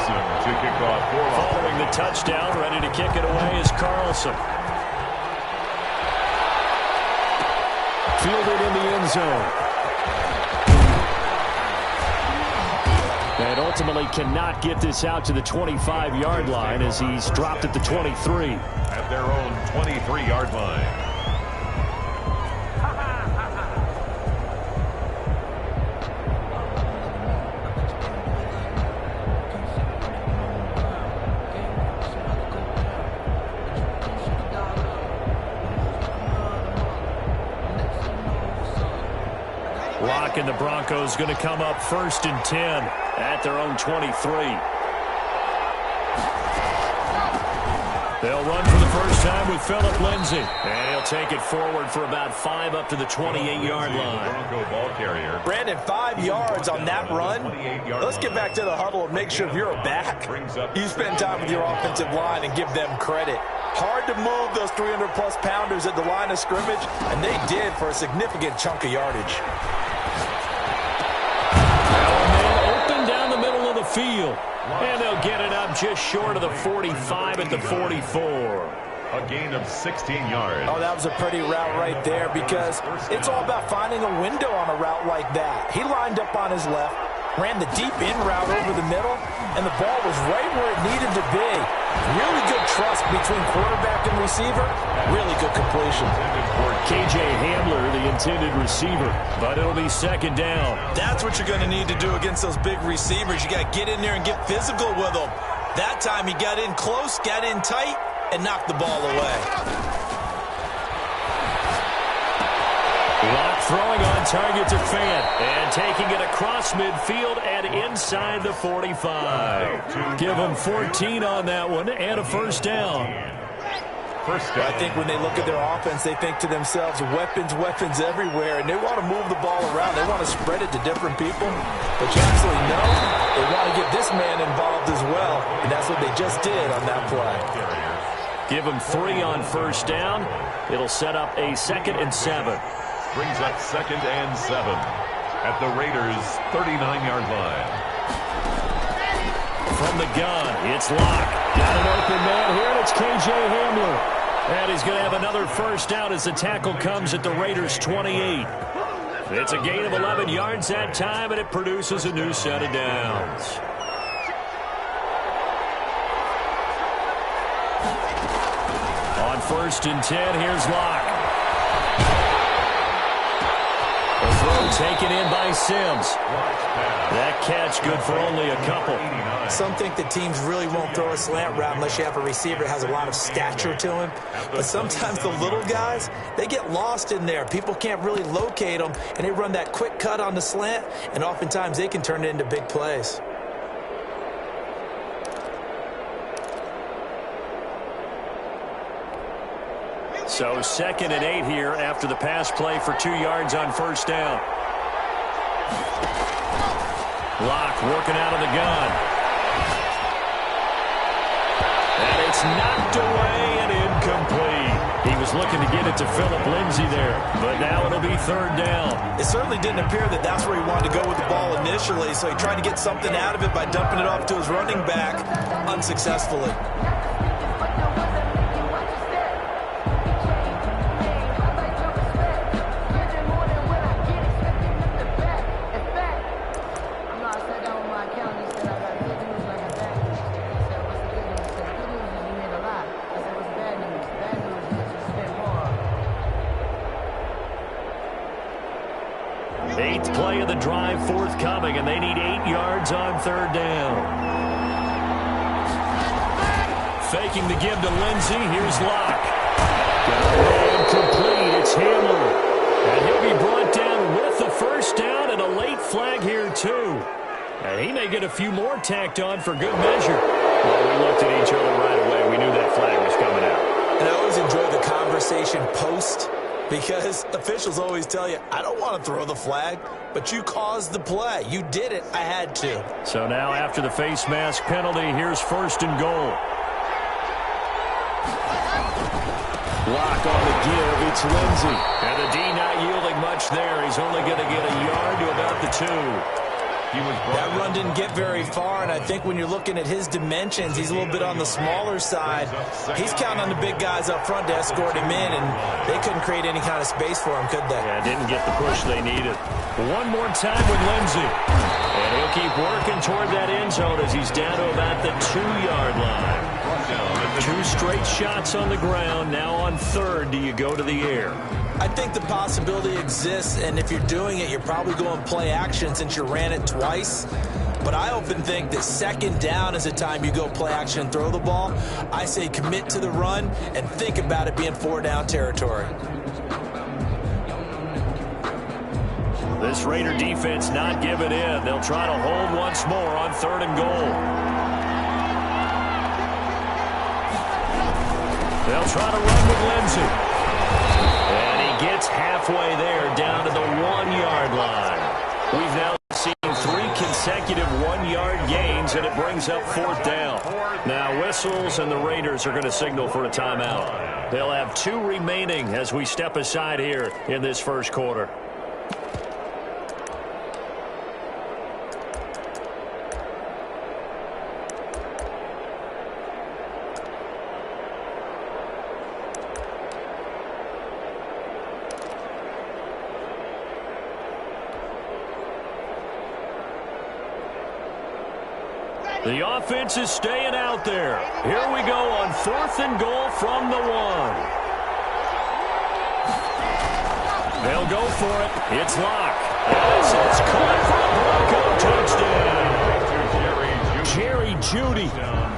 Carlson to kick off for offense. Following the touchdown, ready to kick it away is Carlson. Fielded in the end zone. And ultimately cannot get this out to the 25-yard line as he's dropped at the 23. At their own 23-yard line. Locke and the Broncos going to come up 1st and 10 at their own 23. They'll run for the first time with Phillip Lindsay. And he'll take it forward for about 5 up to the 28-yard line. Bronco ball carrier. Brandon, 5 yards on that run. Let's get back to the huddle and make sure if you're a back, you spend time with your offensive line and give them credit. Hard to move those 300-plus pounders at the line of scrimmage, and they did for a significant chunk of yardage. Open down the middle of the field. And they'll get it up just short of the 45 at the 44. A gain of 16 yards. Oh, that was a pretty route right there because it's all about finding a window on a route like that. He lined up on his left, ran the deep in route over the middle, and the ball was right where it needed to be. Really good trust between quarterback and receiver. Really good completion. K.J. Hamler, the intended receiver, but it'll be 2nd down. That's what you're going to need to do against those big receivers. You got to get in there and get physical with them. That time he got in close, got in tight, and knocked the ball away. Locke throwing on target to Fant and taking it across midfield and inside the 45. Give him 14 on that one and a 1st down. I think when they look at their offense, they think to themselves, weapons, weapons everywhere, and they want to move the ball around. They want to spread it to different people. But you absolutely know they want to get this man involved as well, and that's what they just did on that play. Give him 3 on 1st down. It'll set up a 2nd and 7. Brings up 2nd and 7 at the Raiders' 39-yard line. From the gun, it's Locke. Got an open man here, and it's K.J. Hamler. And he's going to have another 1st down as the tackle comes at the Raiders' 28. It's a gain of 11 yards that time, and it produces a new set of downs. On 1st and 10, here's Locke. The throw taken in by Sims. That catch good for only a couple. Some think that teams really won't throw a slant route unless you have a receiver that has a lot of stature to him. But sometimes the little guys, they get lost in there. People can't really locate them, and they run that quick cut on the slant, and oftentimes they can turn it into big plays. So 2nd and 8 here after the pass play for 2 yards on 1st down. Locke working out of the gun. And it's knocked away and incomplete. He was looking to get it to Phillip Lindsay there, but now it'll be 3rd down. It certainly didn't appear that that's where he wanted to go with the ball initially, so he tried to get something out of it by dumping it off to his running back unsuccessfully. Eighth play of the drive forthcoming, and they need 8 yards on 3rd down. Faking the give to Lindsay. Here's Locke. Incomplete. It's Hamler. And he'll be brought down with the 1st down and a late flag here, too. And he may get a few more tacked on for good measure. Well, we looked at each other right away. We knew that flag was coming out. And I always enjoy the conversation post, because officials always tell you, I don't want to throw the flag, but you caused the play. You did it. I had to. So now after the face mask penalty, here's 1st and goal. Locke on the give. It's Lindsay. And the D not yielding much there. He's only going to get a yard to about the 2. That run didn't get very far, and I think when you're looking at his dimensions, he's a little bit on the smaller side. He's counting on the big guys up front to escort him in, and they couldn't create any kind of space for him, could they? Yeah, didn't get the push they needed. One more time with Lindsey. And he'll keep working toward that end zone as he's down to about the 2-yard line. 2 straight shots on the ground. Now on third, do you go to the air? I think the possibility exists, and if you're doing it, you're probably going play action since you ran it twice. But I often think that second down is the time you go play action and throw the ball. I say commit to the run and think about it being 4-down territory. This Raider defense not giving in. They'll try to hold once more on 3rd and goal. They'll try to run with Lindsey. And he gets halfway there down to the 1-yard line. We've now seen 3 consecutive 1-yard gains, and it brings up 4th down. Now whistles, and the Raiders are going to signal for a timeout. They'll have 2 remaining as we step aside here in this first quarter. The offense is staying out there. Here we go on 4th and goal from the 1. They'll go for it. It's Locke. As it's caught for a Bronco touchdown. Jerry Jeudy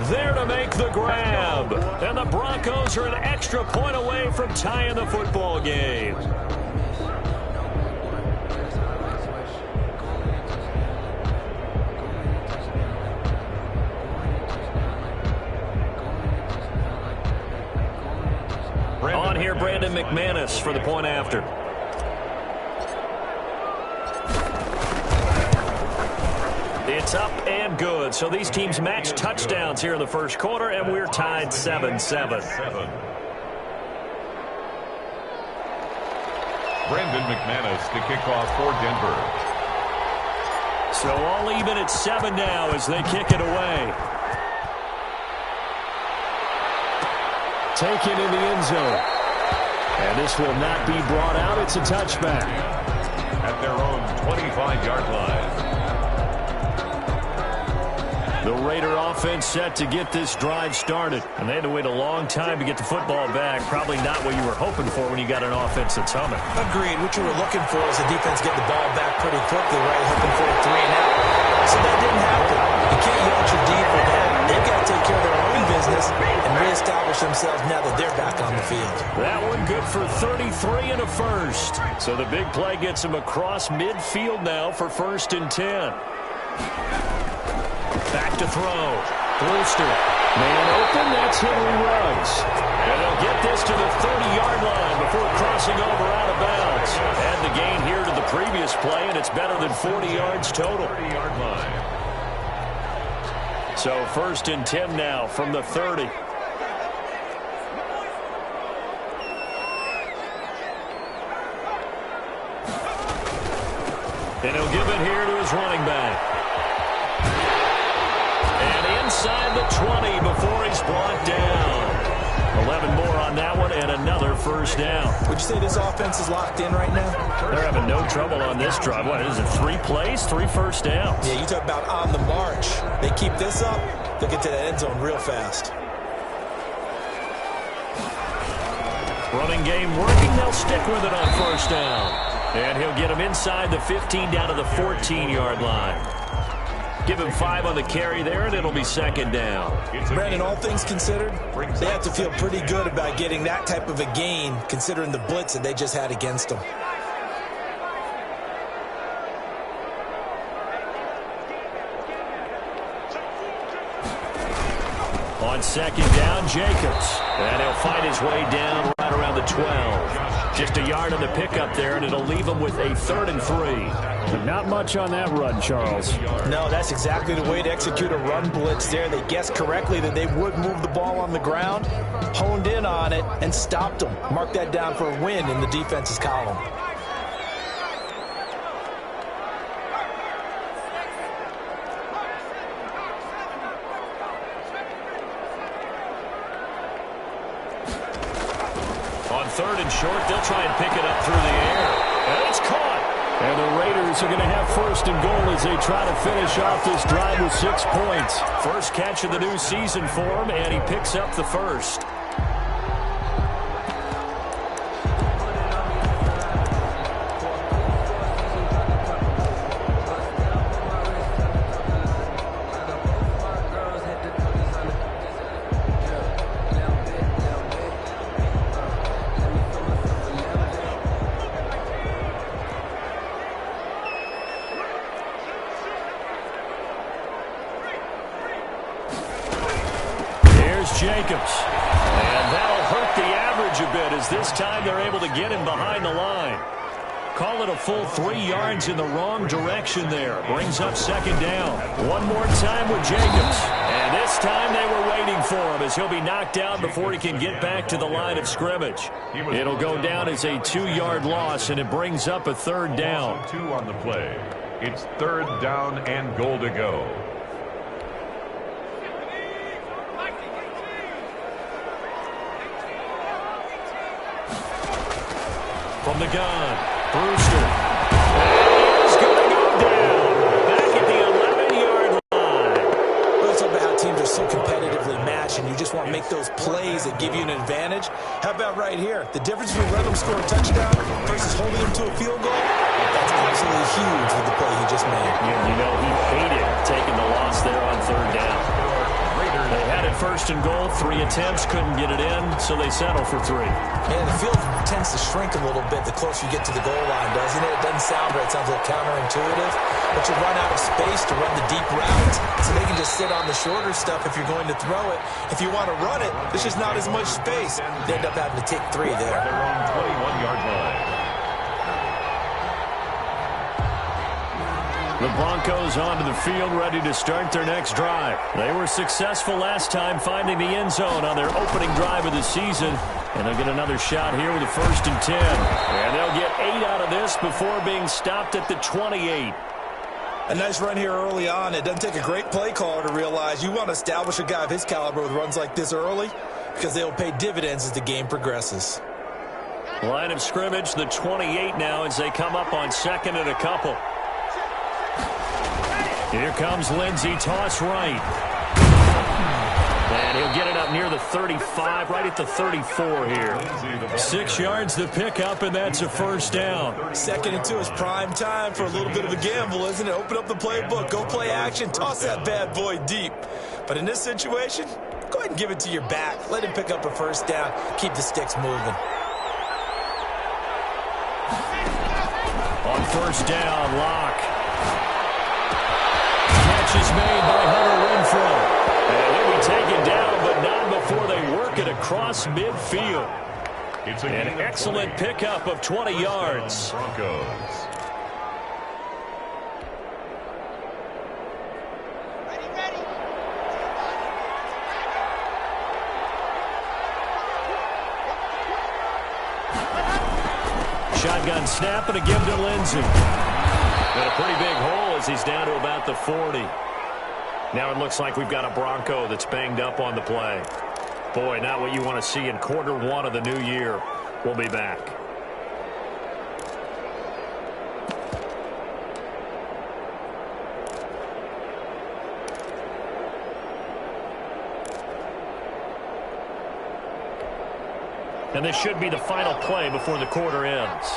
there to make the grab. And the Broncos are an extra point away from tying the football game. On here, Brandon McManus for the point after. It's up and good. So these teams match touchdowns here in the first quarter, and we're tied 7-7. Brandon McManus to kick off for Denver. So all even at 7 now as they kick it away. Taken in the end zone. And this will not be brought out. It's a touchback. At their own 25-yard line. The Raider offense set to get this drive started. And they had to wait a long time to get the football back. Probably not what you were hoping for when you got an offense that's humming. Agreed. What you were looking for is the defense getting the ball back pretty quickly, right? Hoping for a 3 and out. So that didn't happen. You can't yell at your D for that. They've got to take care of their own business and reestablish themselves now that they're back on the field. That one good for 33 and a first. So the big play gets him across midfield now for 1st and 10. Back to throw. Brewster. Man open. That's Henry Ruggs. And they'll get this to the 30-yard line before crossing over out of bounds. Add the gain here to the previous play, and it's better than 40 yards total. 30-yard line. So 1st and 10 now from the 30. And he'll give it here to his running back. And inside the 20 before he's brought down. 11 more on that one and another 1st down. Would you say this offense is locked in right now? They're having no trouble on this drive. What is it, 3 plays, 3 1st downs? Yeah, you talk about on the march. They keep this up, they'll get to that end zone real fast. Running game working. They'll stick with it on 1st down. And he'll get him inside the 15 down to the 14-yard line. Give him 5 on the carry there, and it'll be 2nd down. Brandon, all things considered, they have to feel pretty good about getting that type of a gain, considering the blitz that they just had against them. On 2nd down, Jacobs. And he'll find his way down right around the 12. Just a yard on the pickup there, and it'll leave him with a 3rd and 3. Not much on that run, Charles. No, that's exactly the way to execute a run blitz there. They guessed correctly that they would move the ball on the ground, honed in on it, and stopped them. Mark that down for a win in the defense's column. and short. They'll try and pick it up through the air. And it's caught. And the Raiders are going to have first and goal as they try to finish off this drive with 6 points. First catch of the new season for him, and he picks up the first. Jacobs. And that'll hurt the average a bit as this time they're able to get him behind the line. Call it a full 3 yards in the wrong direction there. Brings up second down. One more time with Jacobs. And this time they were waiting for him as he'll be knocked down before he can get back to the line of scrimmage. It'll go down as a 2-yard loss, and it brings up a third down. 2 on the play. It's third down and goal to go. From the gun, Brewster. And he's going to go down. Back at the 11-yard line. Well, it's about how teams are so competitively matched, and you just want to make those plays that give you an advantage. How about right here? The difference between letting them score a touchdown versus holding them to a field goal, that's absolutely huge with the play he just made. You know, he hated taking the loss there on third down. They had it first and goal, 3 attempts, couldn't get it in, so they settle for 3. Yeah, the field tends to shrink a little bit the closer you get to the goal line, doesn't it? It doesn't sound right. It sounds a little counterintuitive. But you run out of space to run the deep routes, so they can just sit on the shorter stuff if you're going to throw it. If you want to run it, there's just not as much space. They end up having to take 3 there. Their own 21-yard line. The Broncos onto the field, ready to start their next drive. They were successful last time finding the end zone on their opening drive of the season. And they'll get another shot here with a 1st and 10. And they'll get 8 out of this before being stopped at the 28. A nice run here early on. It doesn't take a great play caller to realize you want to establish a guy of his caliber with runs like this early because they'll pay dividends as the game progresses. Line of scrimmage, the 28 now as they come up on 2nd and a couple. Here comes Lindsey, toss right. And he'll get it up near the 35, right at the 34 here. 6 yards the pickup, and that's a first down. 2nd and 2 is prime time for a little bit of a gamble, isn't it? Open up the playbook, go play action, toss that bad boy deep. But in this situation, go ahead and give it to your back. Let him pick up a first down. Keep the sticks moving. On first down, Locke. Is made by Hunter Renfrow. And he'll be taken down, but not before they work it across midfield. It's an excellent pickup of 20 yards. Broncos. Shotgun snap and a give to Lindsey. And a pretty big hole as he's down to about the 40. Now it looks like we've got a Bronco that's banged up on the play. Boy, not what you want to see in quarter 1 of the new year. We'll be back. And this should be the final play before the quarter ends.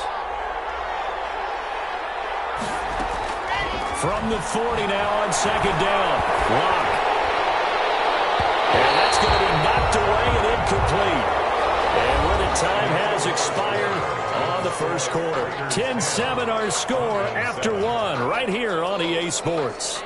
From the 40 now on 2nd down. Locke. And that's going to be knocked away and incomplete. And where the time has expired on the first quarter. 10-7 our score after 1 right here on EA Sports.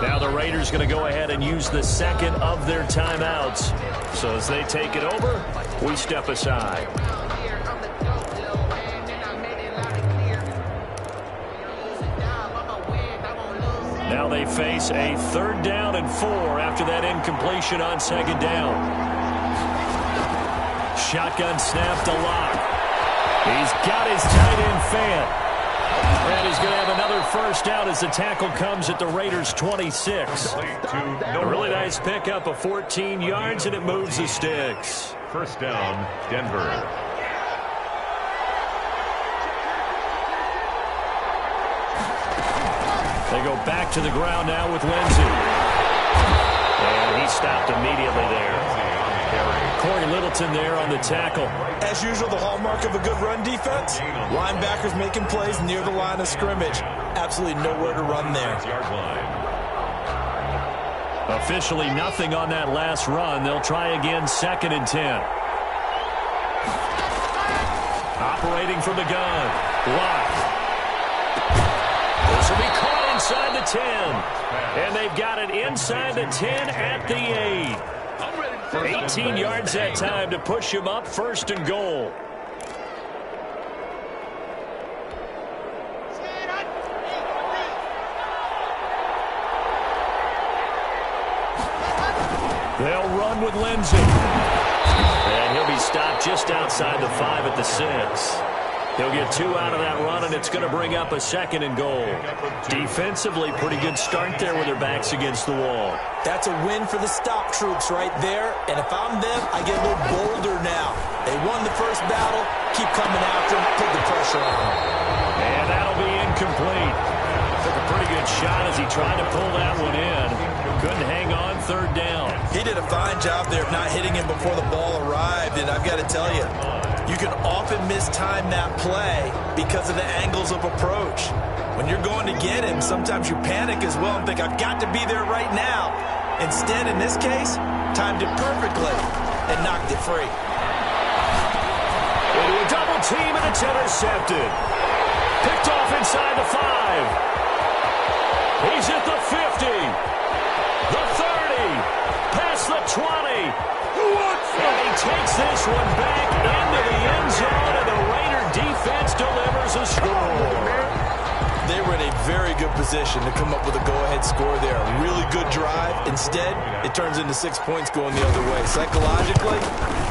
Now the Raiders going to go ahead and use the second of their timeouts. So as they take it over, we step aside. Now they face a 3rd down and 4 after that incompletion on 2nd down. Shotgun snap to Locke. He's got his tight end fan. And he's going to have another first down as the tackle comes at the Raiders' 26. A really nice pickup of 14 yards, and it moves the sticks. First down, Denver. They go back to the ground now with Lindsey. And he stopped immediately there. Corey Littleton there on the tackle. As usual, the hallmark of a good run defense. Linebackers making plays near the line of scrimmage. Absolutely nowhere to run there. Officially nothing on that last run. They'll try again 2nd and 10. Operating from the gun. Locke. This will be caught inside the 10. And they've got it inside the 10 at the 8. 18 yards that time to push him up 1st and goal. They'll run with Lindsey. And he'll be stopped just outside the 5 at the 6. He'll get 2 out of that run, and it's going to bring up a 2nd and goal. Defensively, pretty good start there with their backs against the wall. That's a win for the stop troops right there. And if I'm them, I get a little bolder now. They won the first battle. Keep coming after them. Put the pressure on them. And that'll be incomplete. Took a pretty good shot as he tried to pull that one in. Couldn't hang on 3rd down. He did a fine job there of not hitting him before the ball arrived. And I've got to tell you, you can often mistime that play because of the angles of approach. When you're going to get him, sometimes you panic as well and think, I've got to be there right now. Instead, in this case, timed it perfectly and knocked it free. Into a double team, and it's intercepted. Picked off inside the 5. He's at the 50. The 30. Past the 20. And he takes this one back into the end zone, and the Raider defense delivers a score. They were in a very good position to come up with a go-ahead score there. A really good drive. Instead, it turns into 6 points going the other way. Psychologically,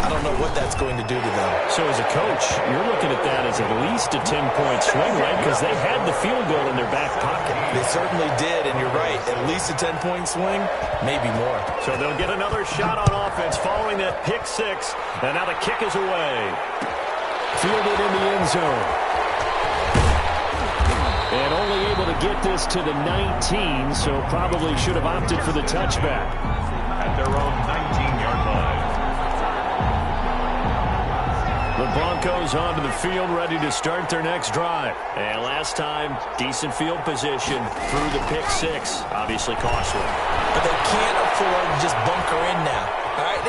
I don't know what that's going to do to them. So as a coach, you're looking at that as at least a 10-point swing, right? Because they had the field goal in their back pocket. They certainly did, and you're right. At least a 10-point swing, maybe more. So they'll get another shot on offense following that pick 6. And now the kick is away. Fielded in the end zone. And only able to get this to the 19, so probably should have opted for the touchback. At their own 19-yard line. The Broncos onto the field, ready to start their next drive. And last time, decent field position through the pick 6. Obviously costly. But they can't afford to just bunker in now. All right,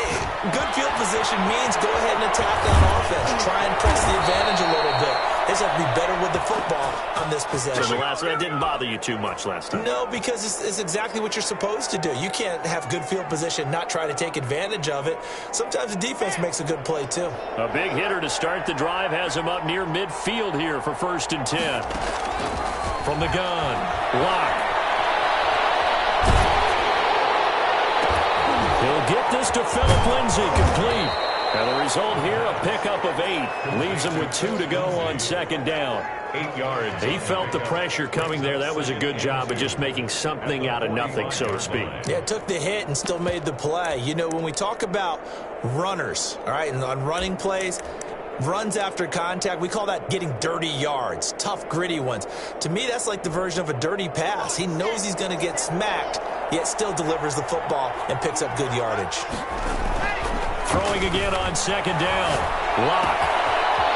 good field position means go ahead and attack on offense. Try and press the advantage a little bit. They just have to be better with the football on this possession. So the last one didn't bother you too much last time? No, because it's exactly what you're supposed to do. You can't have good field position, not try to take advantage of it. Sometimes the defense makes a good play, too. A big hitter to start the drive has him up near midfield here for 1st and 10. From the gun, Locke. He'll get this to Philip Lindsay, complete. And the result here, a pickup of 8. Leaves him with 2 to go on 2nd down. 8 yards. He felt the pressure coming there. That was a good job of just making something out of nothing, so to speak. Yeah, took the hit and still made the play. You know, when we talk about runners, all right, and on running plays, runs after contact, we call that getting dirty yards, tough, gritty ones. To me, that's like the version of a dirty pass. He knows he's going to get smacked, yet still delivers the football and picks up good yardage. Throwing again on 2nd down. Locke.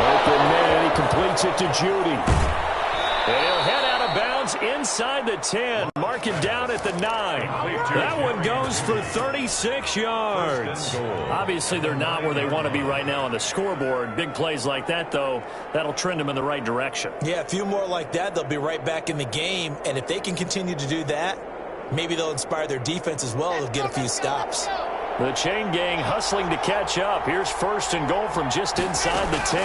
Open man. He completes it to Judy. And he'll head out of bounds inside the 10. Mark second down at the 9. That one goes for 36 yards. Obviously, they're not where they want to be right now on the scoreboard. Big plays like that, though, that'll trend them in the right direction. Yeah, a few more like that, they'll be right back in the game. And if they can continue to do that, maybe they'll inspire their defense as well. They'll get a few stops. The chain gang hustling to catch up. Here's first and goal from just inside the 10.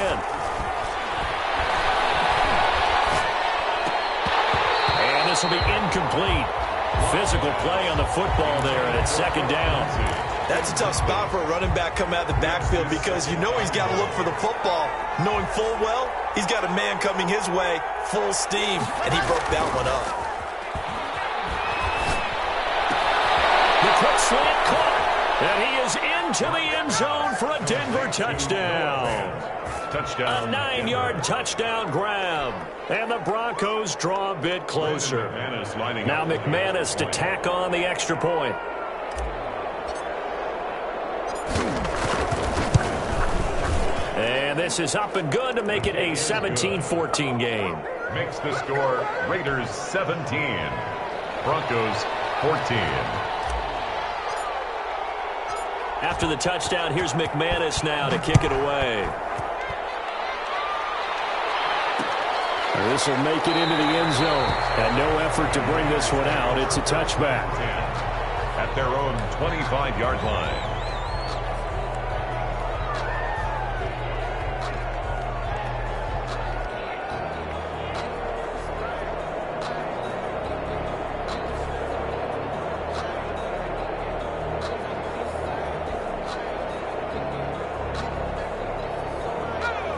And this will be incomplete. Physical play on the football there, and it's second down. That's a tough spot for a running back coming out of the backfield because you know he's got to look for the football, knowing full well he's got a man coming his way, full steam, and he broke that one up. The quick slant caught, and he is into the end zone for a Denver touchdown. Touchdown. A 9-yard touchdown grab. And the Broncos draw a bit closer. Now McManus to tack on the extra point. And this is up and good to make it a 17-14 game. Makes the score Raiders 17, Broncos 14. After the touchdown, here's McManus now to kick it away. This will make it into the end zone. And no effort to bring this one out. It's a touchback. At their own 25-yard line.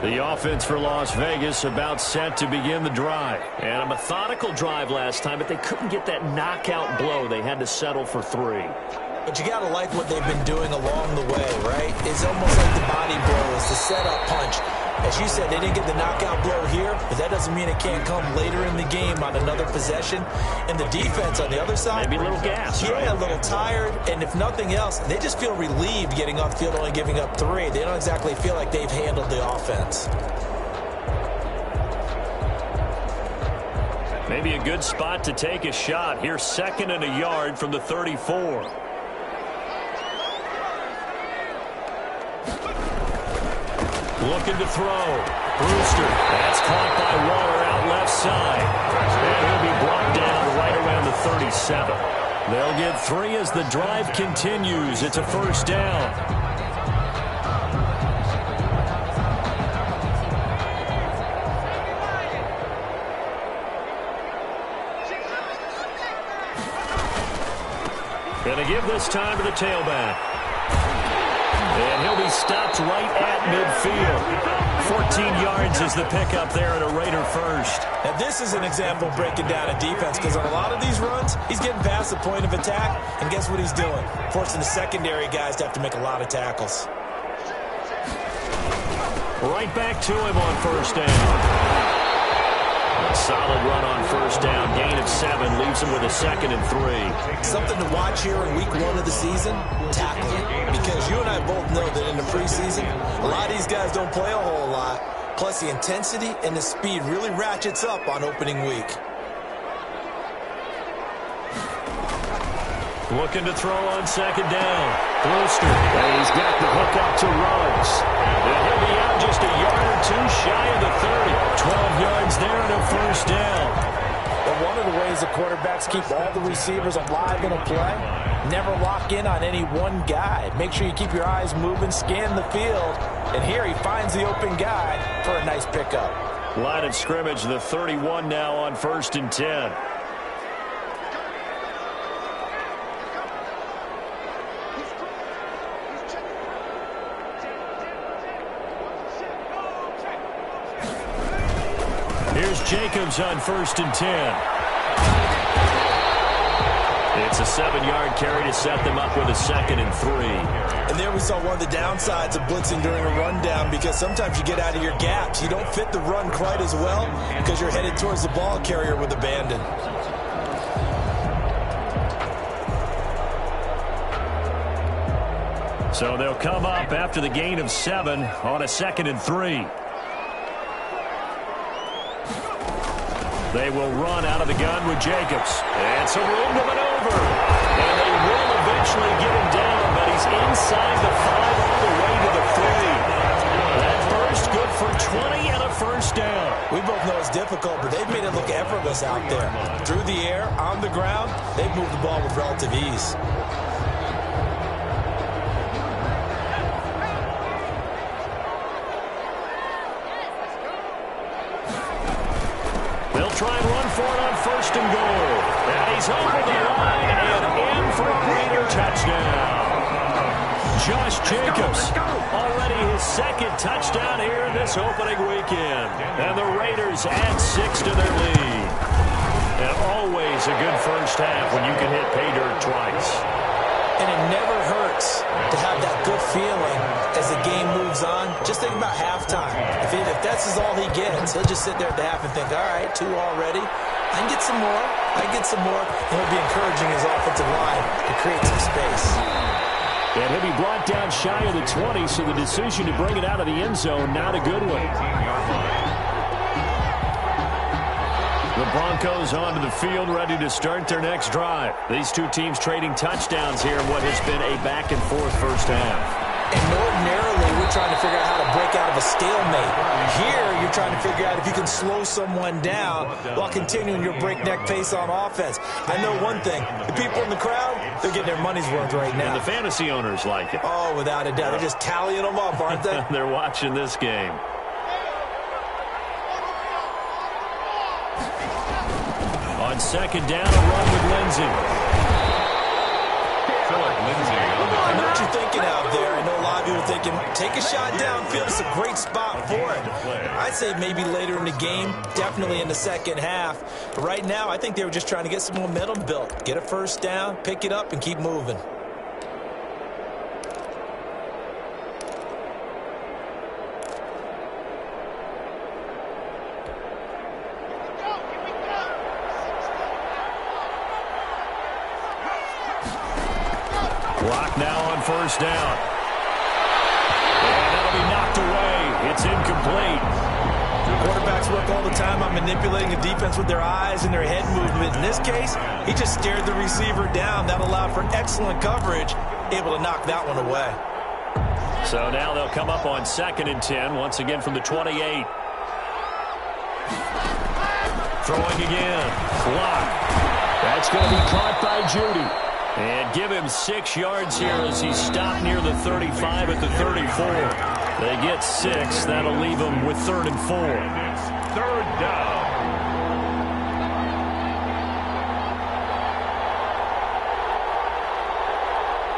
The offense for Las Vegas about set to begin the drive. And a methodical drive last time, but they couldn't get that knockout blow. They had to settle for 3. But you got to like what they've been doing along the way, right? It's almost like the body blow. It's the setup punch. As you said, they didn't get the knockout blow here, but that doesn't mean it can't come later in the game on another possession. And the defense on the other side, maybe a little gas, yeah, right? A little tired. And if nothing else, they just feel relieved getting off the field, only giving up 3. They don't exactly feel like they've handled the offense. Maybe a good spot to take a shot. Here's second and a yard from the 34. Looking to throw. Brewster. That's caught by Waller out left side. And he'll be brought down right around the 37. They'll get 3 as the drive continues. It's a first down. Going to give this time to the tailback. And he'll be stopped right at midfield. 14 yards is the pickup there at a Raider first. Now this is an example of breaking down a defense because on a lot of these runs, he's getting past the point of attack, and guess what he's doing? Forcing the secondary guys to have to make a lot of tackles. Right back to him on first down. A solid run on first down. Gain of 7 leaves him with a second and 3. Something to watch here in week 1 of the season, tackling. Because you and I both know that in the preseason, a lot of these guys don't play a whole lot. Plus the intensity and the speed really ratchets up on opening week. Looking to throw on second down. Brewster. And he's got the hook up to Rhodes. And he'll be out just a yard or 2 shy of the 30. 12 yards there and a first down. But one of the ways the quarterbacks keep all the receivers alive in a play, never lock in on any one guy. Make sure you keep your eyes moving, scan the field. And here he finds the open guy for a nice pickup. Line of scrimmage, the 31 now on first and 10. Here's Jacobs on first and 10. It's a 7-yard carry to set them up with a second and 3. And there we saw one of the downsides of blitzing during a rundown because sometimes you get out of your gaps. You don't fit the run quite as well because you're headed towards the ball carrier with abandon. So they'll come up after the gain of 7 on a second and 3. The They will run out of the gun with Jacobs. And some room to maneuver. And they will eventually get him down, but he's inside the 5 all the way to the 3. That first good for 20 and a first down. We both know it's difficult, but they've made it look effortless out there. Through the air, on the ground, they've moved the ball with relative ease. They'll try and run for it on first and goal. And he's over the line and in for a Raider touchdown. Josh Jacobs, already his second touchdown here in this opening weekend. And the Raiders add 6 to their lead. And always a good first half when you can hit pay dirt twice. And it never hurts to have that good feeling as the game moves on. Just think about halftime. If that's all he gets, he'll just sit there at the half and think, all right, 2 already. I can get some more. I can get some more. And he'll be encouraging his offensive line to create some space. And he'll be brought down shy of the 20, so the decision to bring it out of the end zone, not a good one. The Broncos onto the field, ready to start their next drive. These two teams trading touchdowns here in what has been a back-and-forth first half. And ordinarily, we're trying to figure out how to break out of a stalemate. Here, you're trying to figure out if you can slow someone down while continuing your breakneck pace on offense. I know one thing. The people in the crowd, they're getting their money's worth right now. And the fantasy owners like it. Oh, without a doubt. They're just tallying them up, aren't they? They're watching this game. On second down, a run with Lindsey. I know what you're thinking out there. I know a lot of you are thinking, take a shot downfield. It's a great spot for it. I'd say maybe later in the game, definitely in the second half. But right now, I think they were just trying to get some momentum built. Get a first down, pick it up, and keep moving. Clock now on first down. And that'll be knocked away. It's incomplete. Quarterbacks work all the time on manipulating a defense with their eyes and their head movement. In this case, he just stared the receiver down. That allowed for excellent coverage, able to knock that one away. So now they'll come up on 2nd and 10, once again from the 28. Throwing again. Clock. That's going to be caught by Judy. And give him 6 yards here as he stopped near the 35 at the 34. They get 6. That'll leave them with 3rd and 4. Third down.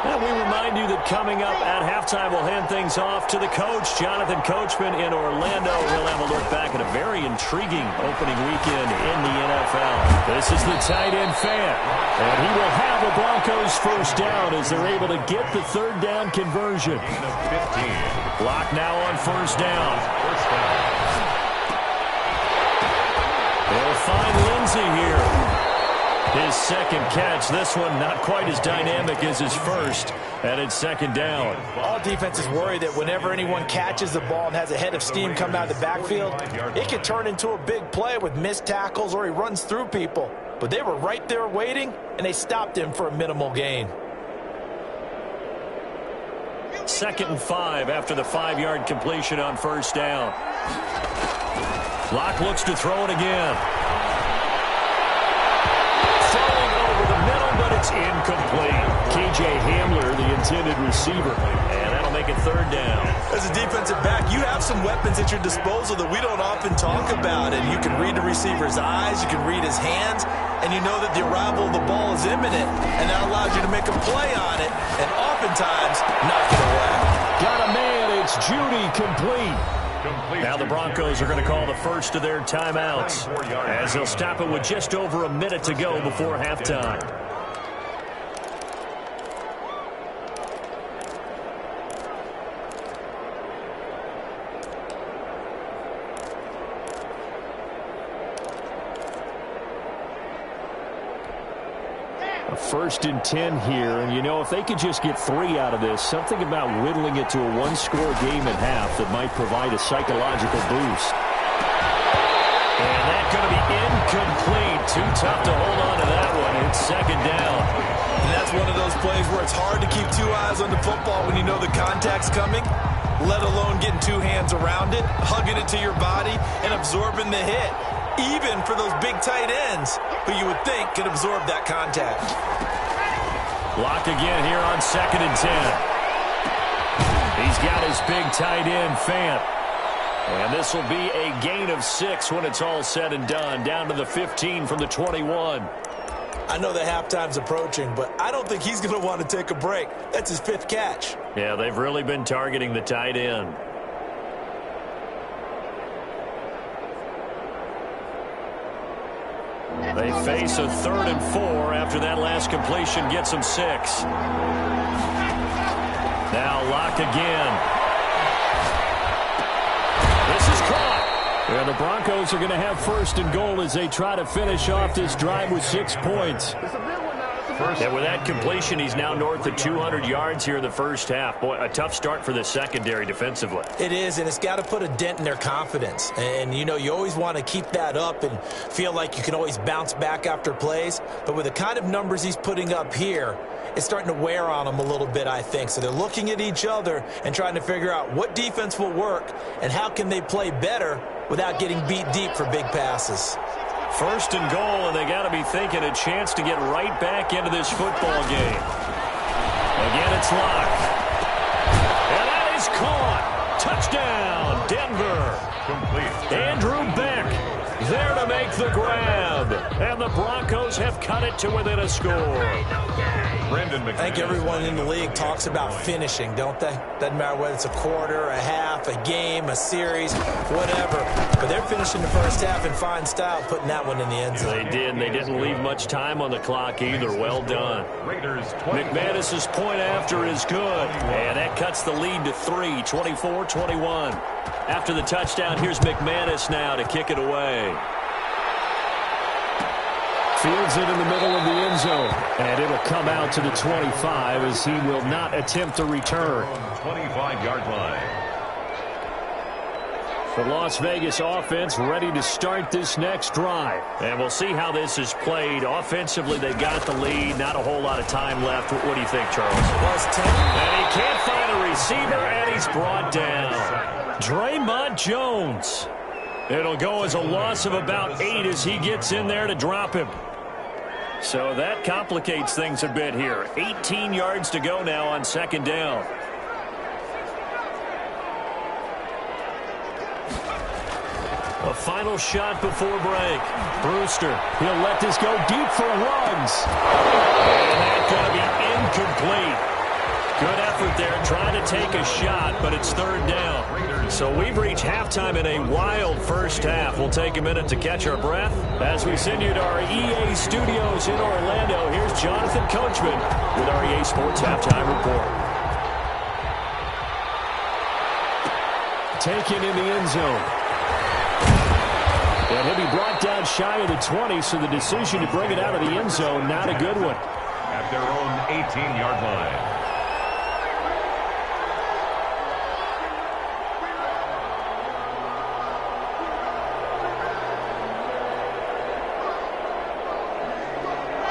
And we remind you that coming up at halftime, we'll hand things off to the coach, Jonathan Coachman in Orlando. We'll have a look back at a very intriguing opening weekend in the NFL. This is the tight end fan, and he will have the Broncos first down as they're able to get the 3rd down conversion. 15. Clock now on first down. They'll find Lindsey here. His second catch. This one not quite as dynamic as his first. And it's 2nd down. All defenses worry that whenever anyone catches the ball and has a head of steam come out of the backfield, it can turn into a big play with missed tackles or he runs through people. But they were right there waiting, and they stopped him for a minimal gain. 2nd and 5 after the 5-yard completion on first down. Locke looks to throw it again. It's incomplete. K.J. Hamler, the intended receiver. And that'll make it 3rd down. As a defensive back, you have some weapons at your disposal that we don't often talk about. And you can read the receiver's eyes, you can read his hands, and you know that the arrival of the ball is imminent. And that allows you to make a play on it and oftentimes knock it away. Got a man. It's Judy complete. Now the Broncos are going to call the first of their timeouts as they'll stop it with just over a minute to go before halftime. A 1st and 10 here, and you know, if they could just get 3 out of this, something about whittling it to a 1-score game at half that might provide a psychological boost. And that's going to be incomplete. Too tough to hold on to that one. It's second down. And that's one of those plays where it's hard to keep two eyes on the football when you know the contact's coming, let alone getting two hands around it, hugging it to your body, and absorbing the hit. Even for those big tight ends who you would think could absorb that contact. Lock again here on 2nd and 10. He's got his big tight end, Fant. And this will be a gain of 6 when it's all said and done. Down to the 15 from the 21. I know that halftime's approaching, but I don't think he's going to want to take a break. That's his 5th catch. Yeah, they've really been targeting the tight end. They face a 3rd and 4 after that last completion gets them 6. Now Lock again. This is caught. And the Broncos are going to have 1st and goal as they try to finish off this drive with 6 points. And with that completion, he's now north of 200 yards here in the first half. Boy, a tough start for the secondary defensively. It is, and it's got to put a dent in their confidence. And, you know, you always want to keep that up and feel like you can always bounce back after plays. But with the kind of numbers he's putting up here, it's starting to wear on them a little bit, I think. So they're looking at each other and trying to figure out what defense will work and how can they play better without getting beat deep for big passes. 1st and goal, and they got to be thinking a chance to get right back into this football game. Again, it's Lock. And that is caught. Touchdown, Denver. Complete. Andrew Beck there to make the grab. And the Broncos have cut it to within a score. I think everyone in the league talks about finishing, don't they? Doesn't matter whether it's a quarter, a half, a game, a series, whatever. But they're finishing the first half in fine style, putting that one in the end zone. They did, and they didn't leave much time on the clock either. Well done. McManus's point after is good. And that cuts the lead to 3, 24-21. After the touchdown, here's McManus now to kick it away. Fields it in the middle of the end zone. And it'll come out to the 25 as he will not attempt to return. 25-yard line. The Las Vegas offense ready to start this next drive. And we'll see how this is played. Offensively, they got the lead. Not a whole lot of time left. What do you think, Charles? Plus 10. And he can't find a receiver, and he's brought down. Draymond Jones. It'll go as a loss of about 8 as he gets in there to drop him. So that complicates things a bit here. 18 yards to go now on 2nd down. A final shot before break. Brewster, he'll let this go deep for Ruggs. And that's going to be incomplete. Good effort there, trying to take a shot, but it's 3rd down. So we've reached halftime in a wild first half. We'll take a minute to catch our breath as we send you to our EA studios in Orlando. Here's Jonathan Coachman with our EA Sports Halftime Report. Taken in the end zone. And he'll be brought down shy of the 20, so the decision to bring it out of the end zone, not a good one. At their own 18-yard line.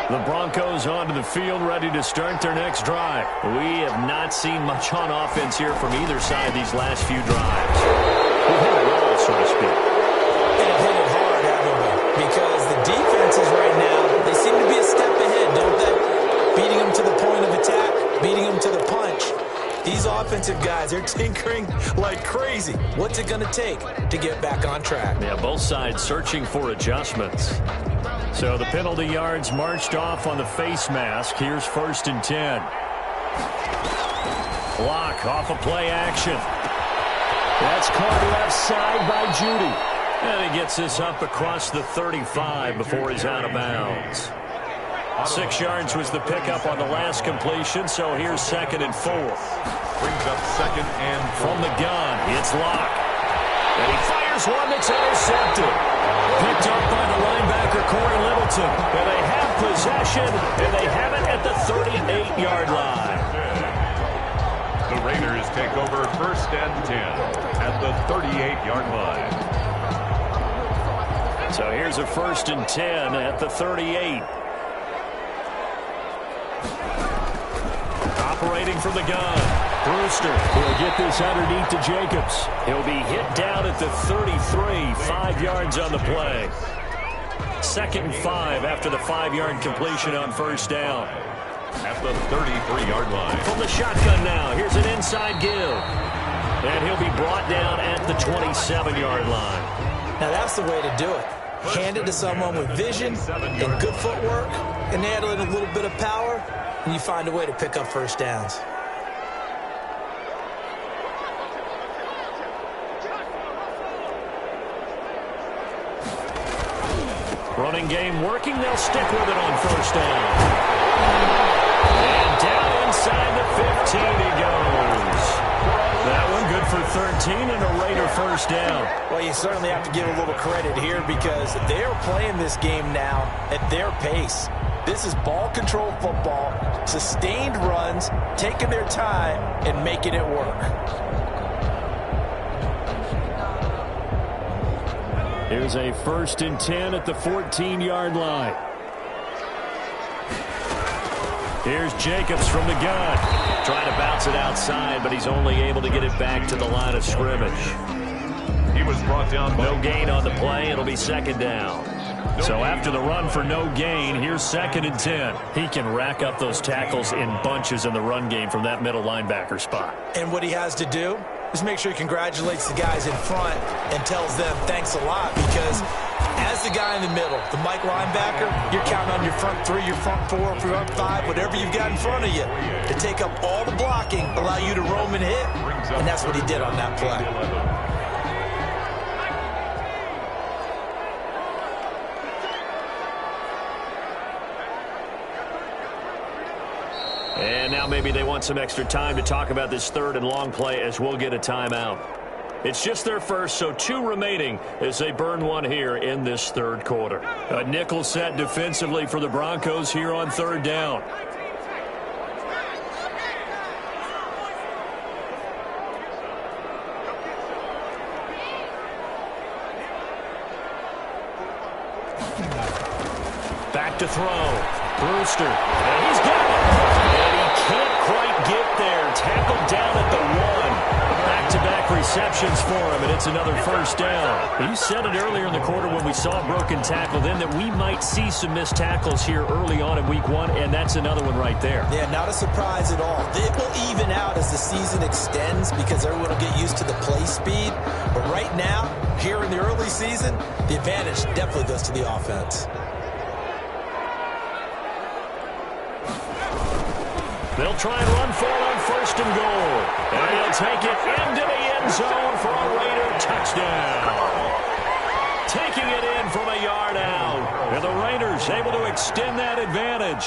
The Broncos onto the field, ready to start their next drive. We have not seen much on offense here from either side these last few drives. We've hit a wall, so to speak. They've hit it hard, haven't we? Because the defenses right now, they seem to be a step ahead, don't they? Beating them to the point of attack, beating them to the punch. These offensive guys, they're tinkering like crazy. What's it going to take to get back on track? Yeah, both sides searching for adjustments. So the penalty yards marched off on the face mask. Here's 1st and 10. Block off a play action. That's caught left side by Judy. And he gets this up across the 35 before he's out of bounds. 6 yards was the pickup on the last completion, so here's 2nd and 4. Brings up 2nd and 4. From the gun, it's Lock. And he fires one that's intercepted. Picked up by the linebacker, Corey Littleton. And they have possession, and they have it at the 38-yard line. The Raiders take over 1st and 10 at the 38-yard line. So here's a 1st and 10 at the 38. Operating from the gun. Brewster will get this underneath to Jacobs. He'll be hit down at the 33, 5 yards on the play. 2nd and 5 after the 5-yard completion on 1st down. At the 33-yard line. From the shotgun now, here's an inside give. And he'll be brought down at the 27-yard line. Now that's the way to do it. Hand it to someone with vision and good footwork, and add in a little bit of power, and you find a way to pick up 1st downs. Running game working. They'll stick with it on 1st down. And down inside the 15 he goes. That one good for 13 and a Raider 1st down. Well, you certainly have to give a little credit here because they're playing this game now at their pace. This is ball control football, sustained runs, taking their time and making it work. Here's a 1st and 10 at the 14-yard line. Here's Jacobs from the gun. Trying to bounce it outside, but he's only able to get it back to the line of scrimmage. He was brought down by no gain on the play. It'll be 2nd down. So after the run for no gain, here's 2nd and 10. He can rack up those tackles in bunches in the run game from that middle linebacker spot. And what he has to do is make sure he congratulates the guys in front and tells them thanks a lot, because as the guy in the middle, the Mike linebacker, you're counting on your front 3, your front 4, front 5, whatever you've got in front of you to take up all the blocking, allow you to roam and hit, and that's what he did on that play. And now maybe they want some extra time to talk about this 3rd and long play as we'll get a timeout. It's just their first, so 2 remaining as they burn one here in this 3rd quarter. A nickel set defensively for the Broncos here on 3rd down. Back to throw. Brewster. And he's got it. And he can't quite get there. Tackled down at the 1. Back-to-back receptions for him, and it's another 1st down. You said it earlier in the quarter when we saw a broken tackle then that we might see some missed tackles here early on in week 1, and that's another one right there. Yeah, not a surprise at all. It will even out as the season extends because everyone will get used to the play speed. But right now, here in the early season, the advantage definitely goes to the offense. They'll try and run for it on 1st and goal. And he'll take it into the end zone for a Raider touchdown. Taking it in from a yard out. And the Raiders able to extend that advantage.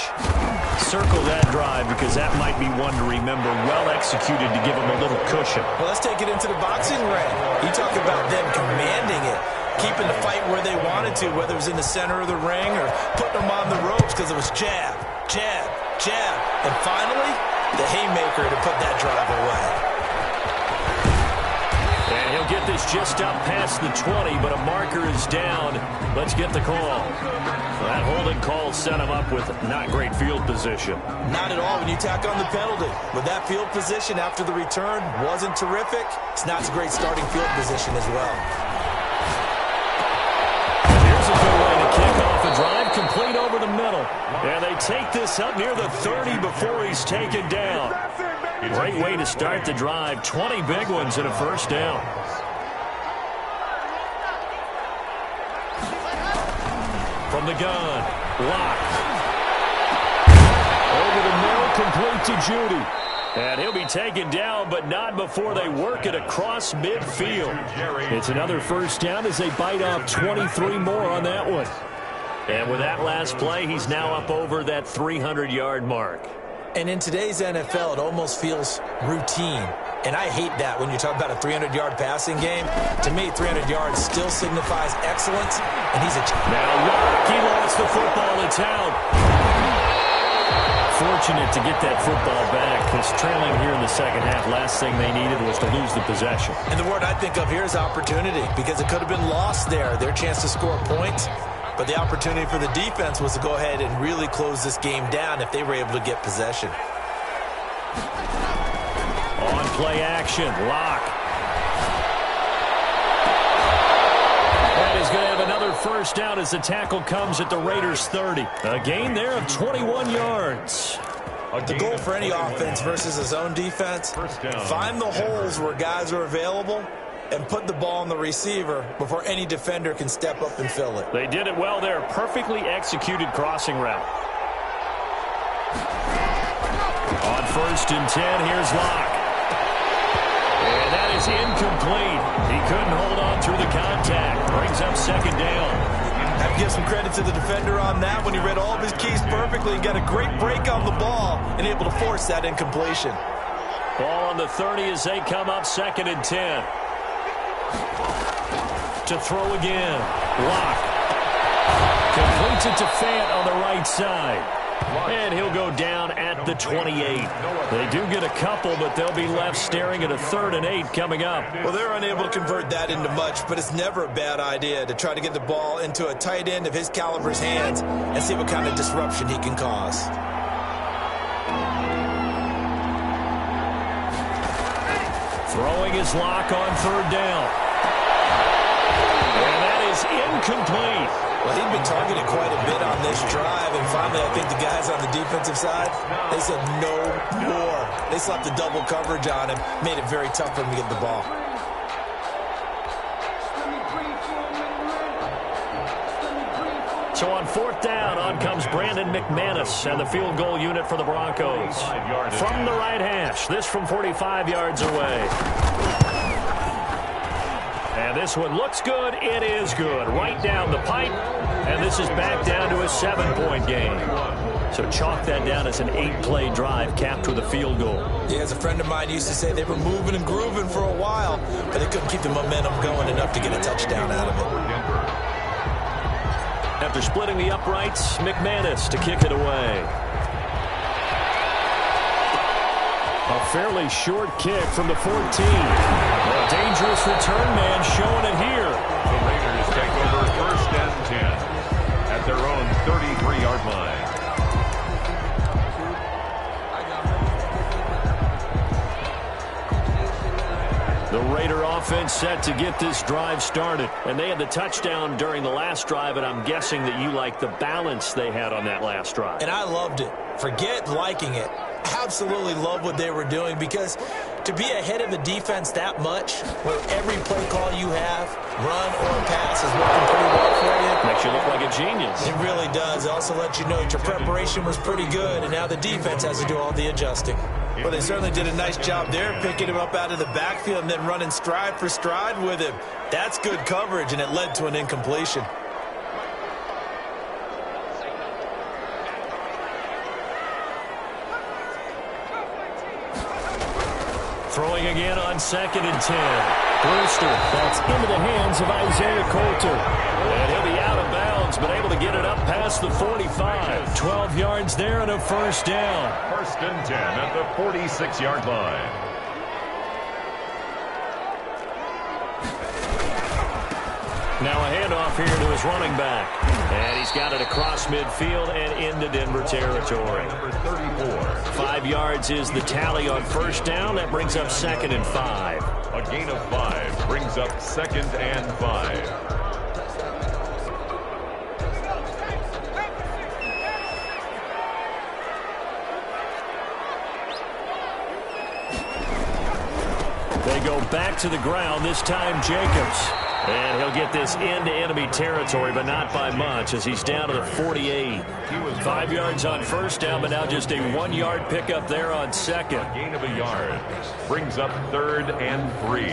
Circle that drive because that might be one to remember. Well executed to give them a little cushion. Well, let's take it into the boxing ring. You talk about them commanding it, keeping the fight where they wanted to, whether it was in the center of the ring or putting them on the ropes because it was jab, jab, jab. And finally, the haymaker to put that drive away. And he'll get this just up past the 20, but a marker is down. Let's get the call. That holding call set him up with not great field position. Not at all when you tack on the penalty. With that field position after the return wasn't terrific. It's not a great starting field position as well. Here's a good way to kick off a drive, complete over the middle. And they take this up near the 30 before he's taken down. Great way to start the drive. 20 big ones and a 1st down. From the gun, locked. Over the middle, complete to Judy. And he'll be taken down, but not before they work it across midfield. It's another 1st down as they bite off 23 more on that one. And with that last play, he's now up over that 300-yard mark. And in today's NFL, it almost feels routine. And I hate that when you talk about a 300-yard passing game. To me, 300 yards still signifies excellence, and he's a... Now, Locke, he lost the football. It's out. Fortunate to get that football back, because trailing here in the second half, last thing they needed was to lose the possession. And the word I think of here is opportunity, because it could have been lost there, their chance to score points. But the opportunity for the defense was to go ahead and really close this game down if they were able to get possession. On play action, Locke. And he's going to have another first down as the tackle comes at the Raiders' 30. A gain there of 21 yards. The goal for any offense versus a zone defense, find the holes where guys are available and put the ball on the receiver before any defender can step up and fill it. They did it well there. Perfectly executed crossing route. On 1st and 10, here's Locke. And that is incomplete. He couldn't hold on through the contact. Brings up 2nd down. I have to give some credit to the defender on that when he read all of his keys perfectly and got a great break on the ball and able to force that incompletion. Ball on the 30 as they come up 2nd and 10. To throw again. Locke. Completes it to Fant on the right side. And he'll go down at the 28. They do get a couple, but they'll be left staring at a 3rd and 8 coming up. Well, they're unable to convert that into much, but it's never a bad idea to try to get the ball into a tight end of his caliber's hands and see what kind of disruption he can cause. Throwing his Locke on 3rd down. And that is incomplete. Well, he'd been targeted quite a bit on this drive, and finally I think the guys on the defensive side, they said no more. They slapped the double coverage on him, made it very tough for him to get the ball. So on 4th down, on comes Brandon McManus and the field goal unit for the Broncos. From the right hash, this from 45 yards away. And this one looks good. It is good. Right down the pipe. And this is back down to a 7-point game. So chalk that down as an 8-play drive capped with a field goal. Yeah, as a friend of mine used to say, they were moving and grooving for a while, but they couldn't keep the momentum going enough to get a touchdown out of it. After splitting the uprights, McManus to kick it away. A fairly short kick from the 14. A dangerous return man showing it here. The Raiders take over 1st and 10 at their own 33-yard line. The Raider offense set to get this drive started. And they had the touchdown during the last drive, and I'm guessing that you like the balance they had on that last drive. And I loved it. Forget liking it. Absolutely love what they were doing, because to be ahead of the defense that much, where every play call you have, run or pass, is working pretty well for you. Makes you look like a genius. It really does. It also lets you know that your preparation was pretty good, and now the defense has to do all the adjusting. Well, they certainly did a nice job there, picking him up out of the backfield and then running stride for stride with him. That's good coverage, and it led to an incompletion. Throwing again on 2nd and 10. Brewster, that's into the hands of Isaiah Coulter. And he'll be out of bounds, but able to get it up past the 45. 12 yards there and a first down. 1st and 10 at the 46-yard line. Now a handoff here to his running back. And he's got it across midfield and into Denver territory. Number 34. 5 yards is the tally on first down. That brings up 2nd and 5. A gain of 5 brings up 2nd and 5. They go back to the ground, this time Jacobs. And he'll get this into enemy territory, but not by much, as he's down to the 48. 5 yards on first down, but now just a 1-yard pickup there on 2nd. Gain of a yard brings up 3rd and 3.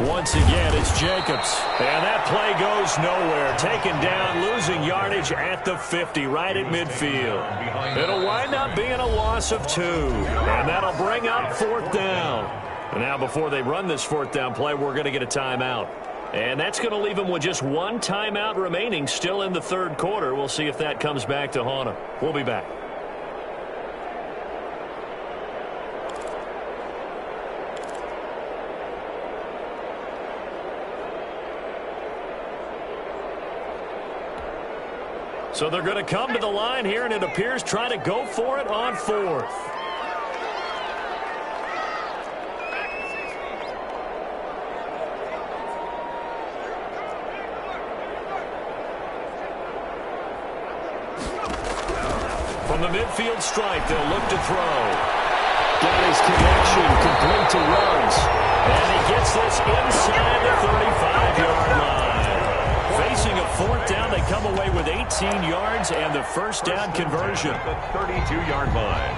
Once again, it's Jacobs. And that play goes nowhere. Taken down, losing yardage at the 50, right at midfield. It'll wind up being a loss of 2. And that'll bring up 4th down. And now before they run this 4th down play, we're going to get a timeout. And that's going to leave them with just 1 timeout remaining still in the 3rd quarter. We'll see if that comes back to haunt them. We'll be back. So they're going to come to the line here, and it appears try to go for it on 4th. From the midfield stripe, they'll look to throw. Got his connection, complete to Ruggs. And he gets this inside the 35-yard line. Facing a 4th down, they come away with 18 yards and the 1st down conversion. The 32-yard line.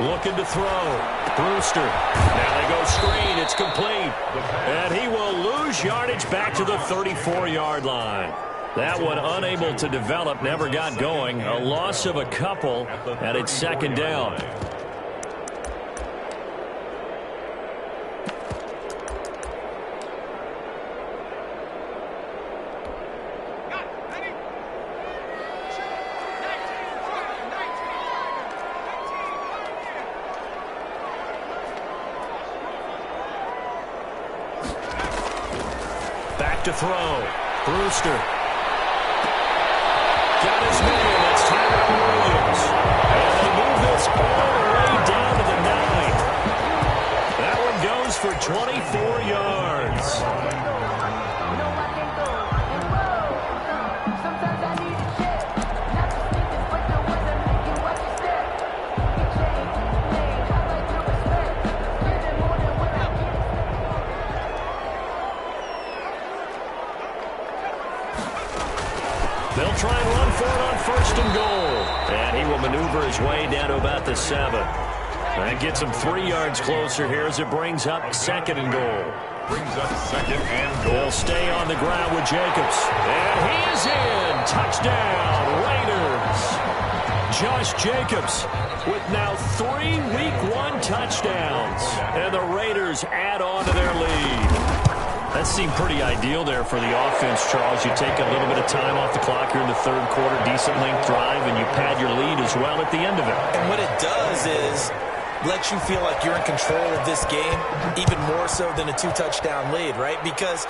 Looking to throw. Brewster. Now they go screen. It's complete. And he will lose yardage back to the 34-yard line. That one unable to develop, never got going. A loss of a couple, and it's 2nd down. To throw. Brewster. Got his man. It's Tyrone Williams. And they move this all the way down to the 9. That one goes for 24 yards. They'll try and run for it on 1st and goal. And he will maneuver his way down to about the 7. That gets him 3 yards closer here as it brings up 2nd and goal. Brings up 2nd and goal. They'll stay on the ground with Jacobs. And he is in. Touchdown, Raiders. Josh Jacobs with now 3 Week 1 touchdowns. And the Raiders add on to their lead. That seemed pretty ideal there for the offense, Charles. You take a little bit of time off the clock here in the 3rd quarter, decent length drive, and you pad your lead as well at the end of it. And what it does is let you feel like you're in control of this game, even more so than a 2-touchdown lead, right? Because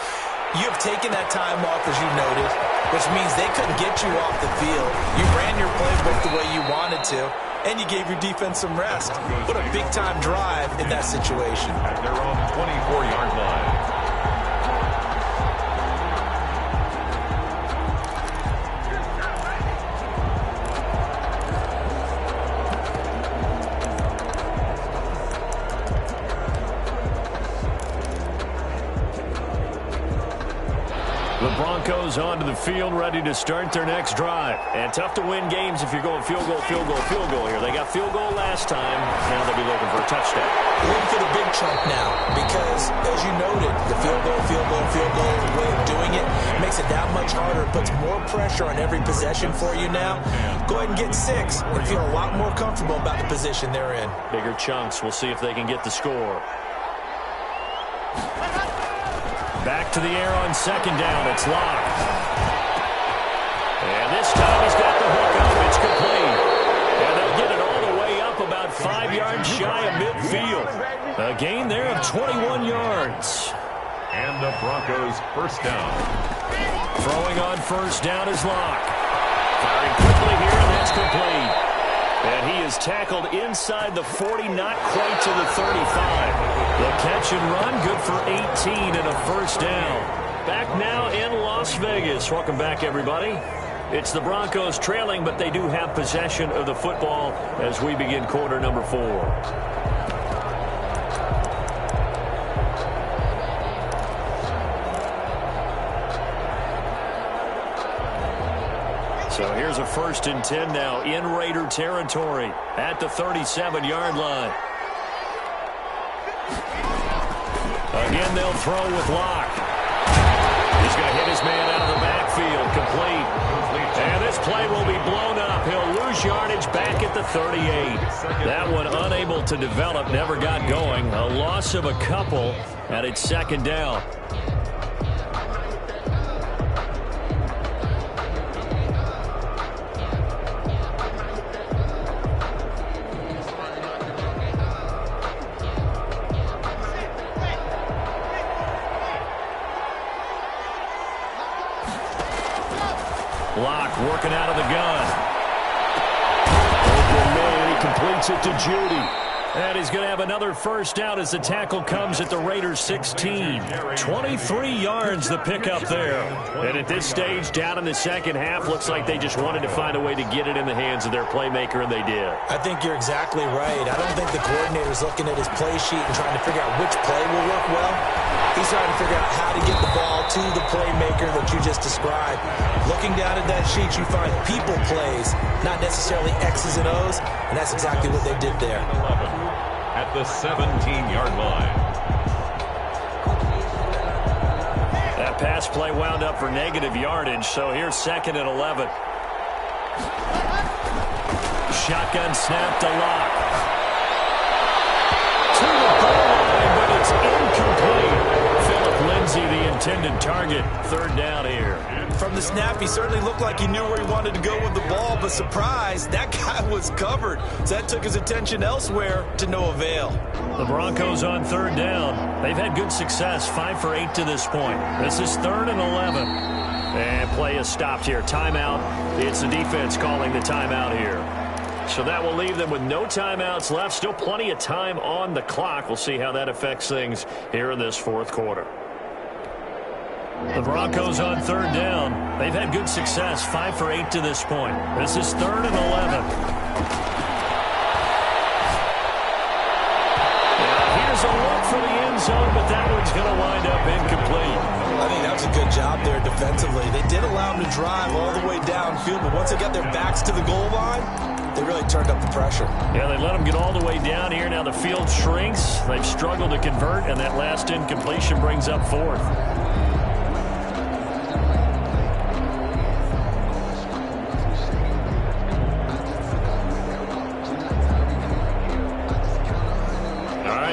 you have taken that time off, as you noted, which means they couldn't get you off the field. You ran your playbook the way you wanted to, and you gave your defense some rest. What a big-time drive in that situation. At their own 24-yard line. The Broncos onto the field, ready to start their next drive. And tough to win games if you're going field goal, field goal, field goal here. They got field goal last time. Now they'll be looking for a touchdown. Looking for the big chunk now because, as you noted, the field goal way of doing it makes it that much harder. It puts more pressure on every possession for you now. Go ahead and get 6 and feel a lot more comfortable about the position they're in. Bigger chunks. We'll see if they can get the score. Back to the air on 2nd down. It's locked. And this time he's got the hook up. It's complete. And they'll get it all the way up about 5 yards shy of midfield. A gain there of 21 yards. And the Broncos 1st down. Throwing on 1st down is Locke. Firing quickly here, and that's complete. And he is tackled inside the 40, not quite to the 35. The catch and run, good for 18 and a 1st down. Back now in Las Vegas. Welcome back, everybody. It's the Broncos trailing, but they do have possession of the football as we begin quarter number 4. So here's a 1st and 10 now in Raider territory at the 37-yard line. Again, they'll throw with Locke. He's going to hit his man out of the backfield, complete. And this play will be blown up. He'll lose yardage back at the 38. That one unable to develop, never got going. A loss of a couple, and it's 2nd down. Locke working out of the gun. Open man, he completes it to Judy. And he's going to have another 1st down as the tackle comes at the Raiders' 16. 23 yards the pickup there. And at this stage, down in the 2nd half, looks like they just wanted to find a way to get it in the hands of their playmaker, and they did. I think you're exactly right. I don't think the coordinator's looking at his play sheet and trying to figure out which play will work well. He's trying to figure out how to get the ball to the playmaker that you just described. Looking down at that sheet, you find people plays, not necessarily X's and O's, and that's exactly what they did there. At the 17-yard line. That pass play wound up for negative yardage, so here's 2nd and 11. Shotgun snap to Locke. To the goal line, but it's incomplete. Philip Lindsay, the intended target. 3rd down here. From the snap, he certainly looked like he knew where he wanted to go with the ball, but surprise, that guy was covered. So that took his attention elsewhere to no avail. The Broncos on 3rd down. They've had good success, 5 for 8 to this point. This is 3rd and 11. And play is stopped here. Timeout. It's the defense calling the timeout here. So that will leave them with no timeouts left. Still plenty of time on the clock. We'll see how that affects things here in this 4th quarter. The Broncos on 3rd down. They've had good success, 5 for 8 to this point. This is 3rd and 11. Now here's a look for the end zone, but that one's going to wind up incomplete. I think that was a good job there defensively. They did allow him to drive all the way downfield, but once they got their backs to the goal line, they really turned up the pressure. Yeah, they let them get all the way down here. Now the field shrinks. They've struggled to convert, and that last incompletion brings up 4th.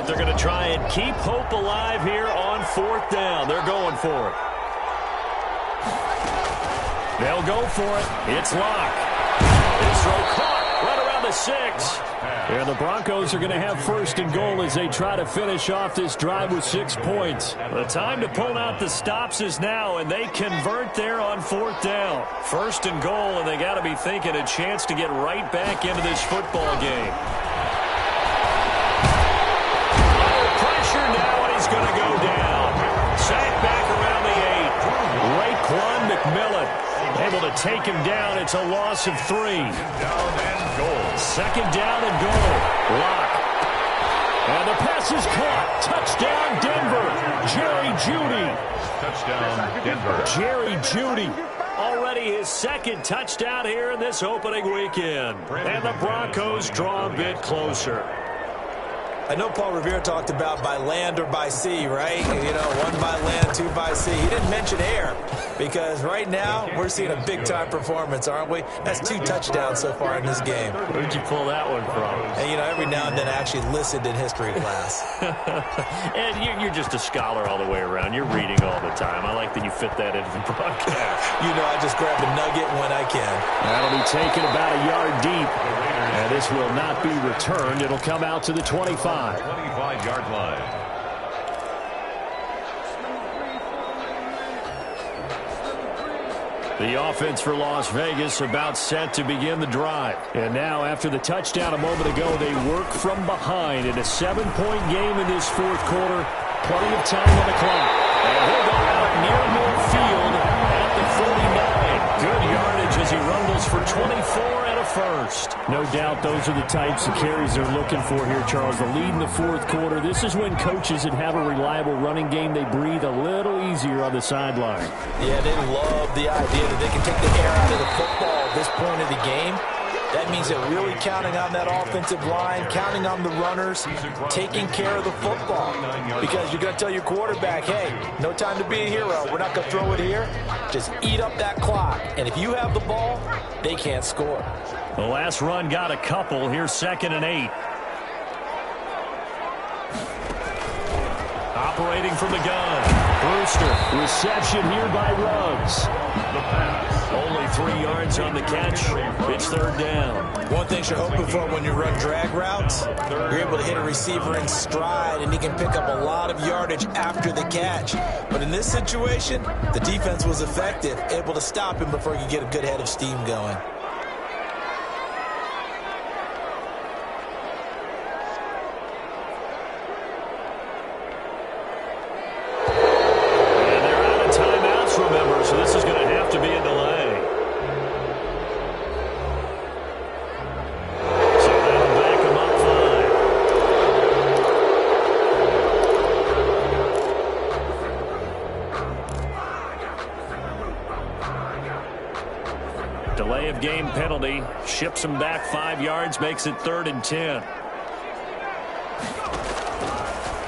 They're going to try and keep hope alive here on 4th down. They're going for it. They'll go for it. It's Locke. His throw caught right around the 6. And the Broncos are going to have 1st and goal as they try to finish off this drive with 6 points. The time to pull out the stops is now, and they convert there on 4th down. 1st and goal, and they got to be thinking a chance to get right back into this football game. Now, and he's going to go down. Sacked back around the 8. Raekwon McMillan able to take him down. It's a loss of 3. 2nd down and goal. 2nd down and goal. Locke. And the pass is caught. Touchdown, Denver. Jerry Jeudy. Touchdown, Denver. Jerry Jeudy. Already his 2nd touchdown here in this opening weekend. And the Broncos draw a bit closer. I know Paul Revere talked about by land or by sea, right? You know, 1 by land, 2 by sea. He didn't mention air because right now we're seeing a big-time performance, aren't we? That's 2 touchdowns so far in this game. Where'd you pull that one from? And, you know, every now and then I actually listened in history class. And you're just a scholar all the way around. You're reading all the time. I like that you fit that into the broadcast. You know, I just grab a nugget when I can. That'll be taken about a yard deep. And this will not be returned. It'll come out to the 25. 25-yard line. The offense for Las Vegas about set to begin the drive. And now, after the touchdown a moment ago, they work from behind in a 7-point game in this 4th quarter. Plenty of time on the clock. And he'll go out near midfield at the 49. Good yardage as he rumbles for 24 and a 1st. first. No doubt those are the types of carries they're looking for here, Charles. The lead in the fourth quarter. This is when coaches that have a reliable running game, they breathe a little easier on the sideline. Yeah, they love the idea that they can take the air out of the football at this point of the game. That means they're really counting on that offensive line, counting on the runners, taking care of the football. Because you're going to tell your quarterback, hey, no time to be a hero. We're not going to throw it here. Just eat up that clock. And if you have the ball, they can't score. The last run got a couple. Here's 2nd and 8. Operating from the gun. Brewster. Reception here by Ruggs. The pass. Only 3 yards on the catch. It's 3rd down. One thing you're hoping for when you run drag routes, you're able to hit a receiver in stride, and he can pick up a lot of yardage after the catch. But in this situation, the defense was effective, able to stop him before he could get a good head of steam going. Remember, so this is going to have to be a delay. So that'll back him up 5. Delay of game penalty. Ships him back 5 yards, makes it 3rd and 10.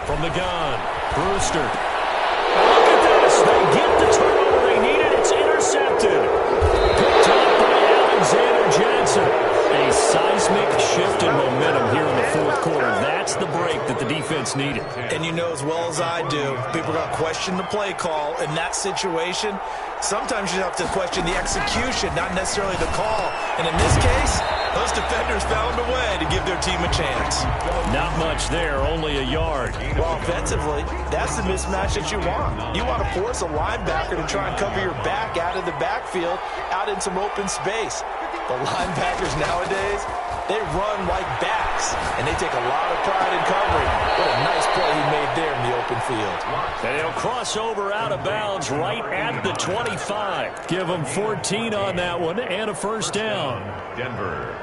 From the gun, Brewster. Look at this. They get the turnover they needed. It's intercepted. Picked up by Alexander Johnson. A seismic shift in momentum here in the fourth quarter. That's the break that the defense needed. And you know as well as I do, people are going to question the play call in that situation. Sometimes you have to question the execution, not necessarily the call. And in this case, those defenders found a way to give their team a chance. Not much there, only a yard. Well, offensively, that's the mismatch that you want. You want to force a linebacker to try and cover your back out of the backfield, out in some open space. The linebackers nowadays, they run like backs, and they take a lot of pride in covering. What a nice play he made there in the open field. And he'll cross over out of bounds right at the 25. Give him 14 on that one and a 1st down. Denver.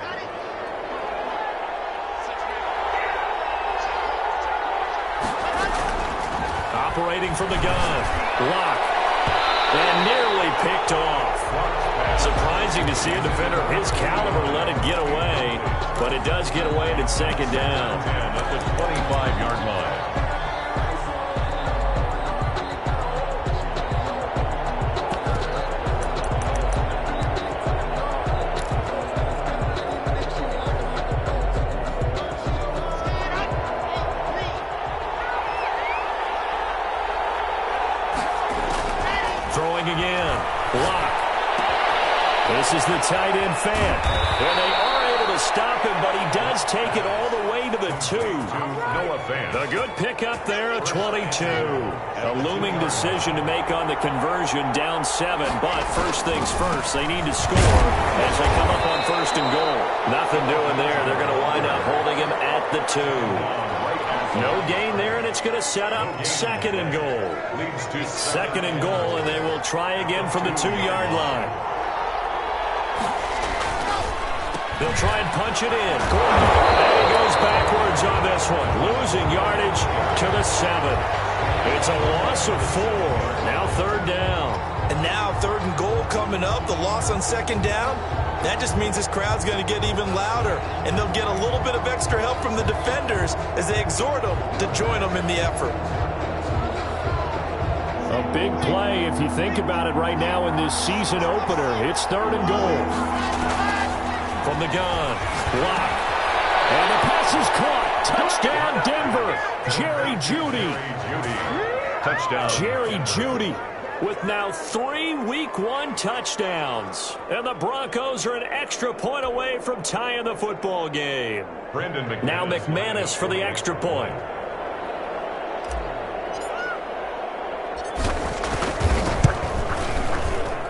Operating from the gun. Block. And nearly picked off. Surprising to see a defender of his caliber let it get away, but it does get away and it's 2nd down. And at the 25-yard line. Throwing again. Block. This is the tight end fan. And they are able to stop him, but he does take it all the way to the 2. Noah Fant. The good pickup there, a 22. A looming decision to make on the conversion, down 7. But first things first, they need to score as they come up on 1st and goal. Nothing doing there. They're going to wind up holding him at the 2. No gain there, and it's going to set up 2nd and goal. 2nd and goal, and they will try again from the 2-yard line. They'll try and punch it in. And he goes backwards on this one. Losing yardage to the 7. It's a loss of 4. Now 3rd down. And now 3rd and goal coming up. The loss on 2nd down. That just means this crowd's going to get even louder. And they'll get a little bit of extra help from the defenders as they exhort them to join them in the effort. A big play if you think about it right now in this season opener. It's 3rd and goal. From the gun, block, and the pass is caught. Touchdown, Denver. Jerry Jeudy. Touchdown. Jerry Jeudy with now 3 Week 1 touchdowns. And the Broncos are an extra point away from tying the football game. Now McManus for the extra point.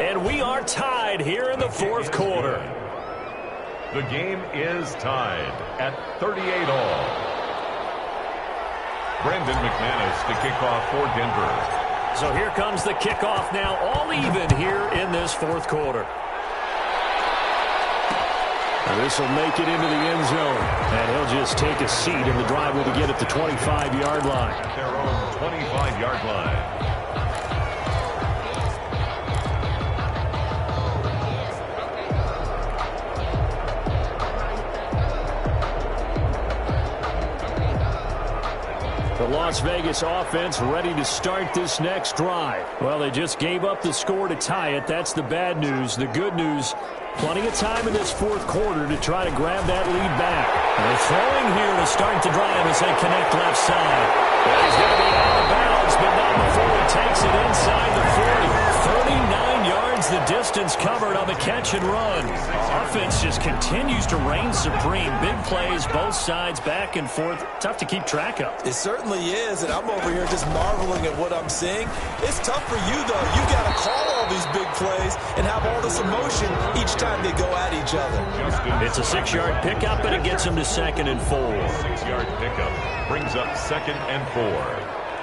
And we are tied here in the fourth quarter. The game is tied at 38 all. Brendan McManus to kick off for Denver. So here comes the kickoff now, all even here in this fourth quarter. This will make it into the end zone. And he'll just take a seat, and the drive will begin at the 25-yard line. At their own 25-yard line. The Las Vegas offense ready to start this next drive. Well, they just gave up the score to tie it. That's the bad news. The good news, plenty of time in this fourth quarter to try to grab that lead back. They're throwing here to start the drive as they connect left side. Well, he's going to be out of bounds, but not before he takes it inside the 40. 39 yards the distance covered on the catch and run. Offense just continues to reign supreme. Big plays, both sides, back and forth. Tough to keep track of. It certainly is, and I'm over here just marveling at what I'm seeing. It's tough for you, though. You got to call all these big plays and have all this emotion each time they go at each other. It's a 6-yard pickup, and it gets him to 2nd and 4. 6-yard pickup brings up 2nd and 4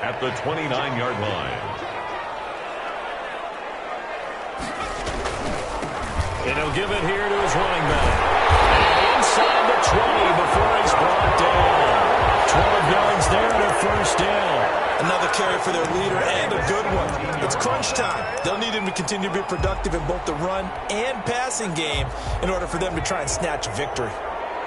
at the 29-yard line. And he'll give it here to his running back. And inside the 20 before he's brought down. 12 yards there and a first down. Another carry for their leader and a good one. It's crunch time. They'll need him to continue to be productive in both the run and passing game in order for them to try and snatch a victory.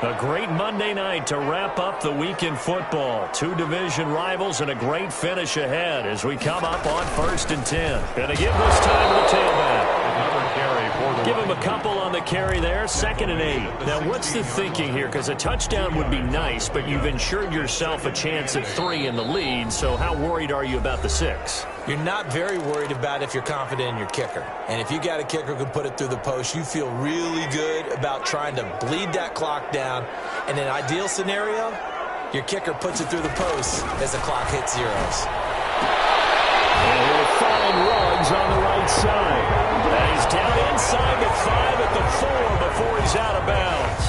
A great Monday night to wrap up the week in football. 2 division rivals and a great finish ahead as we come up on 1st and 10. Going to give this time to the tailback. Another carry for the Give him a couple on the carry there, 2nd and 8. Now, what's the thinking here? Because a touchdown would be nice, but you've ensured yourself a chance at 3 in the lead, so how worried are you about the 6? You're not very worried about if you're confident in your kicker. And if you got a kicker who can put it through the post, you feel really good about trying to bleed that clock down. In an ideal scenario, your kicker puts it through the post as the clock hits zeros. And he'll find Ruggs on the right side. And he's down inside the 5 at the 4 before he's out of bounds.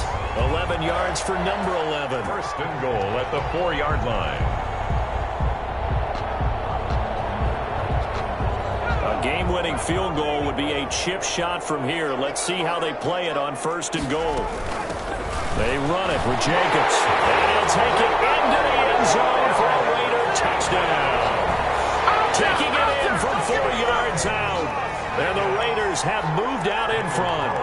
11 yards for number 11. 1st and goal at the 4-yard line. A game-winning field goal would be a chip shot from here. Let's see how they play it on 1st and goal. They run it with Jacobs. And he'll take it into the end zone for a Raider touchdown. Taking it in from 4 yards out. And the Raiders have moved out in front.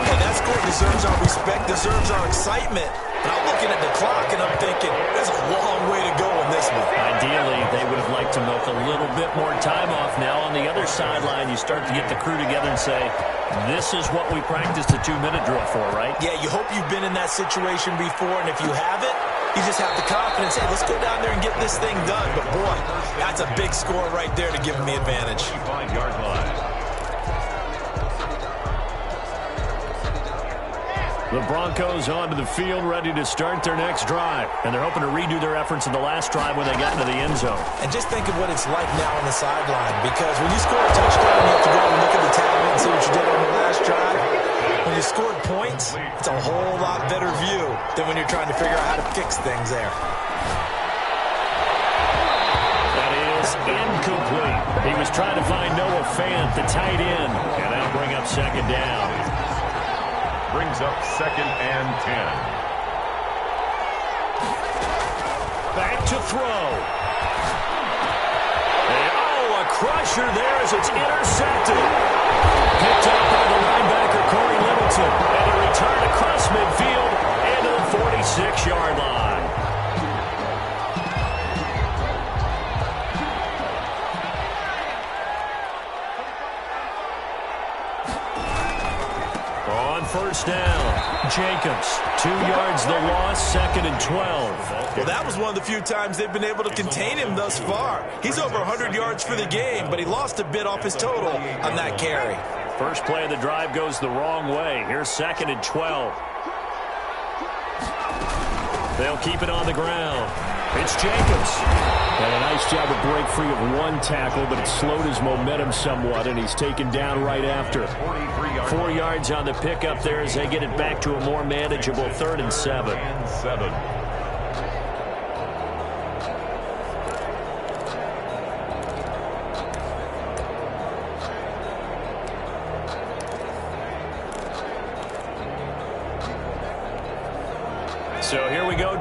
Hey, that score deserves our respect, deserves our excitement. But I'm looking at the clock and I'm thinking, there's a long way to go in this one. Ideally, they would have liked to milk a little bit more time off. Now on the other sideline, you start to get the crew together and say, this is what we practiced a 2-minute drill for, right? Yeah, you hope you've been in that situation before, and if you haven't, you just have the confidence, hey, let's go down there and get this thing done. But boy, that's a big score right there to give them the advantage. 5-yard line. The Broncos onto the field, ready to start their next drive. And they're hoping to redo their efforts in the last drive when they got into the end zone. And just think of what it's like now on the sideline. Because when you score a touchdown, you have to go and look at the tablet and see what you did on the last drive. When you scored points, it's a whole lot better view than when you're trying to figure out how to fix things there. That is incomplete. He was trying to find Noah Fant, the tight end. And that'll bring up 2nd down. Brings up 2nd and 10. Back to throw. And, a crusher there as it's intercepted. Picked up by the linebacker, Corey Littleton. And a return across midfield into the 46-yard line. On 1st down, Jacobs, 2 yards the loss, 2nd and 12. Well, that was one of the few times they've been able to contain him thus far. He's over 100 yards for the game, but he lost a bit off his total on that carry. First play of the drive goes the wrong way. Here's 2nd and 12. They'll keep it on the ground. It's Jacobs. And a nice job to break free of one tackle, but it slowed his momentum somewhat, and he's taken down right after. 4 yards on the pickup there as they get it back to a more manageable 3rd and 7.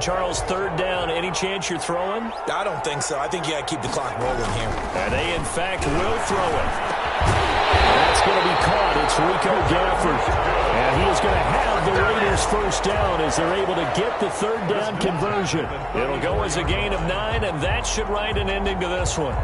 Charles, third down. Any chance you're throwing? I don't think so. I think you got to keep the clock rolling here. And they, in fact, will throw it. That's going to be caught. It's Rico Gafford. And he is going to have the Raiders first down as they're able to get the third down conversion. It'll go as a gain of 9, and that should write an ending to this one.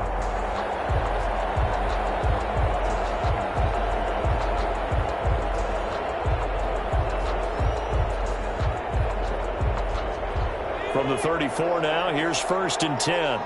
From the 34 now, here's 1st and 10.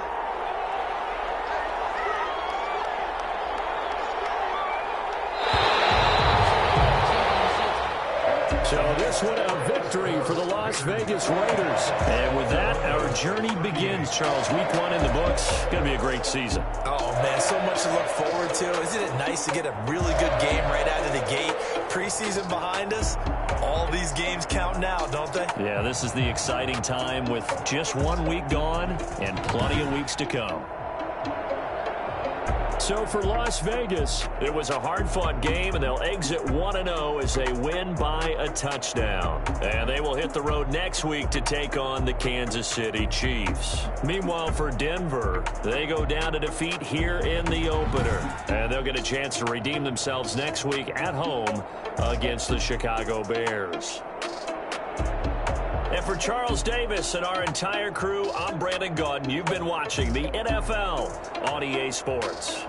So this one a victory for the Las Vegas Raiders. And with that, our journey begins, Charles. Week 1 in the books. Going to be a great season. Oh, man, so much to look forward to. Isn't it nice to get a really good game right out of the gate? Preseason behind us. All these games count now, don't they? Yeah, this is the exciting time with just 1 week gone and plenty of weeks to come. So for Las Vegas, it was a hard-fought game, and they'll exit 1-0 as they win by a touchdown. And they will hit the road next week to take on the Kansas City Chiefs. Meanwhile, for Denver, they go down to defeat here in the opener. And they'll get a chance to redeem themselves next week at home against the Chicago Bears. And for Charles Davis and our entire crew, I'm Brandon Gaudin. You've been watching the NFL on EA Sports.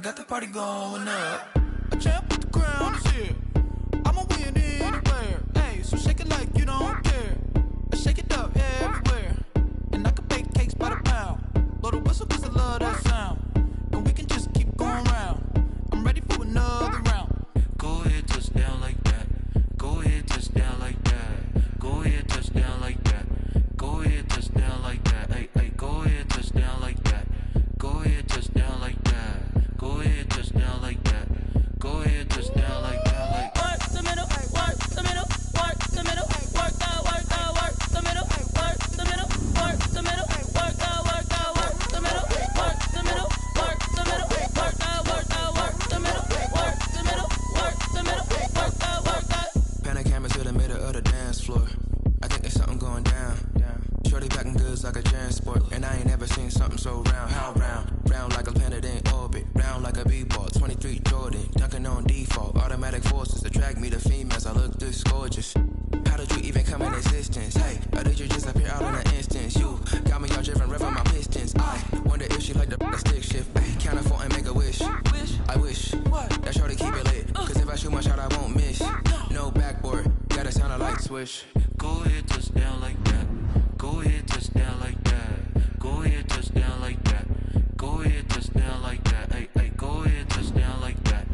got the party going up. A champ with the crown is here. I'ma win anywhere. Hey, so shake it like you don't care. I shake it up everywhere. And I can bake cakes by the pound. Blow the whistle cause I love that sound. And we can just keep going round. I'm ready for another round. Go ahead, touch down like that. Go ahead, touch down like that. Go ahead, touch down like that. Go ahead, touch down like that. Hey, hey, go ahead, touch down like that. Go ahead, touch down like that. Go ahead, touch down like that. Go ahead, touch down like that. Like work the middle, work the middle, work the middle, work that, work the middle, work the middle, work the middle, work that, work the middle, work the middle, work the middle, work that, work the middle, work the middle, work the middle, work that. Panic cameras to the middle of the dance floor. I think there's something going down. Shorty packing goods like a transport, and I ain't never seen something so round. How round? Round like a planet in orbit, round like a b-ball. 23 Jordan, dunking on default. Automatic forces attract me to females. I look this gorgeous. How did you even come in existence? Hey, or did you just appear out in an instance? You got me all driven, revving my pistons. I wonder if she like the stick shift. Ay, count a 4 and make a wish. I wish that shorty keep it lit. Cause if I shoot my shot, I won't miss. No backboard, gotta sound a light switch. go ahead, touch down like that. Go ahead, touch down like that. Go ahead, touch down like that. Go ahead, touch down like that. Hey, hey, go ahead, touch down like that.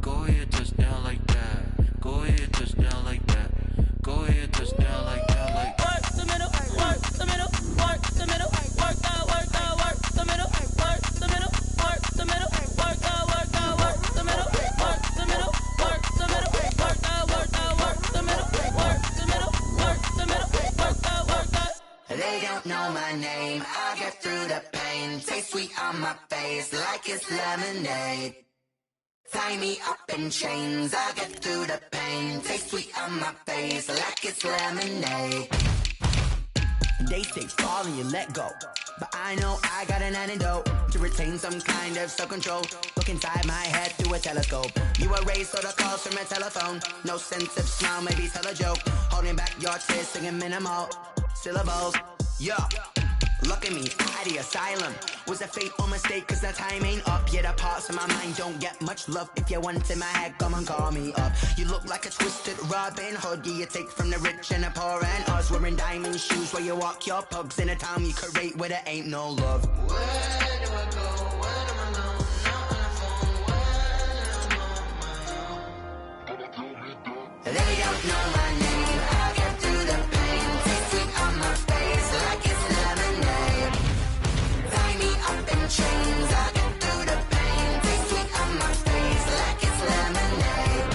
Go ahead, touch down like that. Go ahead, touch down like that. Go ahead, touch down like that. Like work the middle, work the middle, work the middle, work that, work the middle, work the middle, work the middle, work that, work the middle, work the middle, work the middle, work that, work the middle, work the middle, work the middle, work that. They don't know my name, I get through the pain. Taste sweet on my face like it's lemonade. Tie me up in chains, I get through the pain. Taste sweet on my face like it's lemonade. They say fall and you let go, but I know I got an antidote to retain some kind of self-control. Look inside my head through a telescope. You erase all the calls from a telephone. No sense of smile, maybe tell a joke. Holding back your tears, singing minimal syllables. Yo, look at me, out the asylum. Was a fate or mistake, cause the time ain't up. Yet the parts of my mind don't get much love. If you want in my head, come and call me up. You look like a twisted Robin Hood. You take from the rich and the poor and us. Wearing diamond shoes where you walk your pugs. In a town you create where there ain't no love. Where do I go? When am I alone? Not on the phone. When I'm on my own. They don't know my name. I get through the pain. Taste sweet on my face like it's lemonade. Tie me up in chains. I get through the pain. Taste sweet on my face like it's lemonade.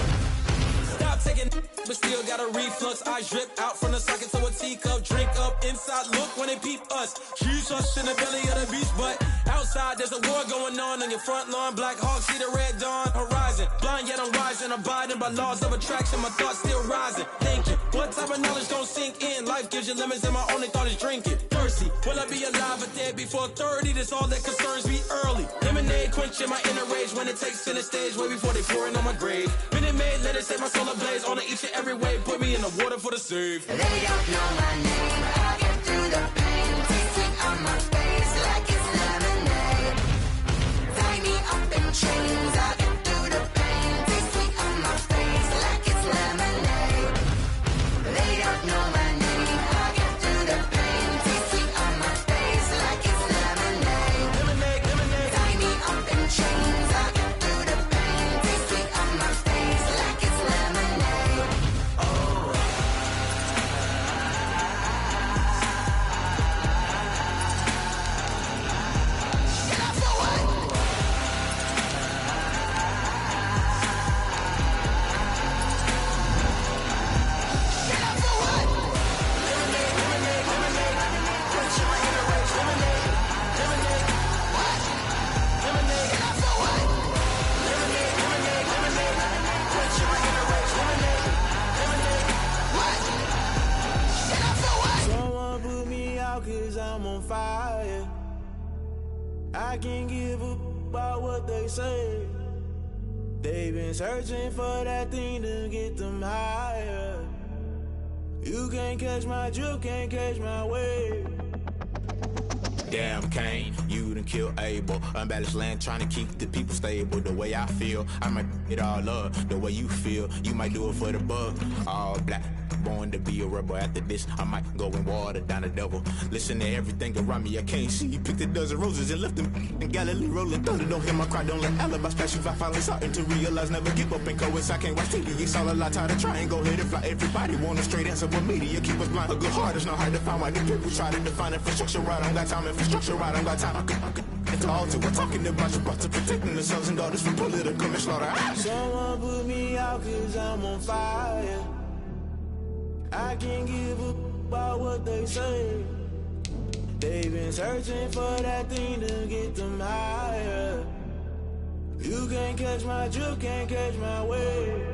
Stop taking but still got a reflux. Eyes drip out from the socket to a teacup. Drink up inside, look when they peep us. Choose us in the belly of the beast, but outside there's a war going on your front lawn. Black Hawk, see the red dawn horizon. Blind yet I'm rising, abiding by laws of attraction. My thoughts still rising, thinking what type of knowledge don't sink in. Life gives you lemons and my only thought is drinking. Thirsty, will I be alive or dead before 30? That's all that concerns me early. Lemonade quenching my inner rage when it takes center stage way before they pour it on my grave. Minute Maid, let it set my soul ablaze on each and every way. Put me in the water for the save. They don't know my name. I get through the pain. Taste sweet on my face like it's lemonade. Tie me up in chains. I get through the pain. Taste sweet on my face like it's lemonade. They don't know my name. I get through the pain. Taste sweet on my face like it's lemonade. Lemonade, lemonade. Tie me up in chains. I get through the pain. Taste sweet on my face like it's lemonade. Someone put me out cause I'm on fire. I can't give up about what they say. They've been searching for that thing to get them higher. You can't catch my drift, can't catch my wave. damn Cain, you done kill Abel. Unbalanced land trying to keep the people stable. The way I feel, I might it all up. The way you feel, you might do it for the bug. All black, born to be a rebel. After this, I might go and water down the devil. Listen to everything around me, I can't see. Picked a dozen roses and left them in Galilee rolling thunder. Don't hear my cry, don't let alibis pass you. I finally starting to realize, never give up and coincide. I can't watch TV, it's all a lot. Tired of trying, go ahead and fly. Everybody want a straight answer, but media keep us blind. A good heart is not hard to find. Why the people try to define infrastructure right? I don't got time, infrastructure right, I don't got time. I could it's all to we're talking about protecting the sons and daughters from political and slaughter. Someone put me out cause I'm on fire. I can't give a about what they say. They've been searching for that thing to get them higher. You can't catch my drift, can't catch my wave.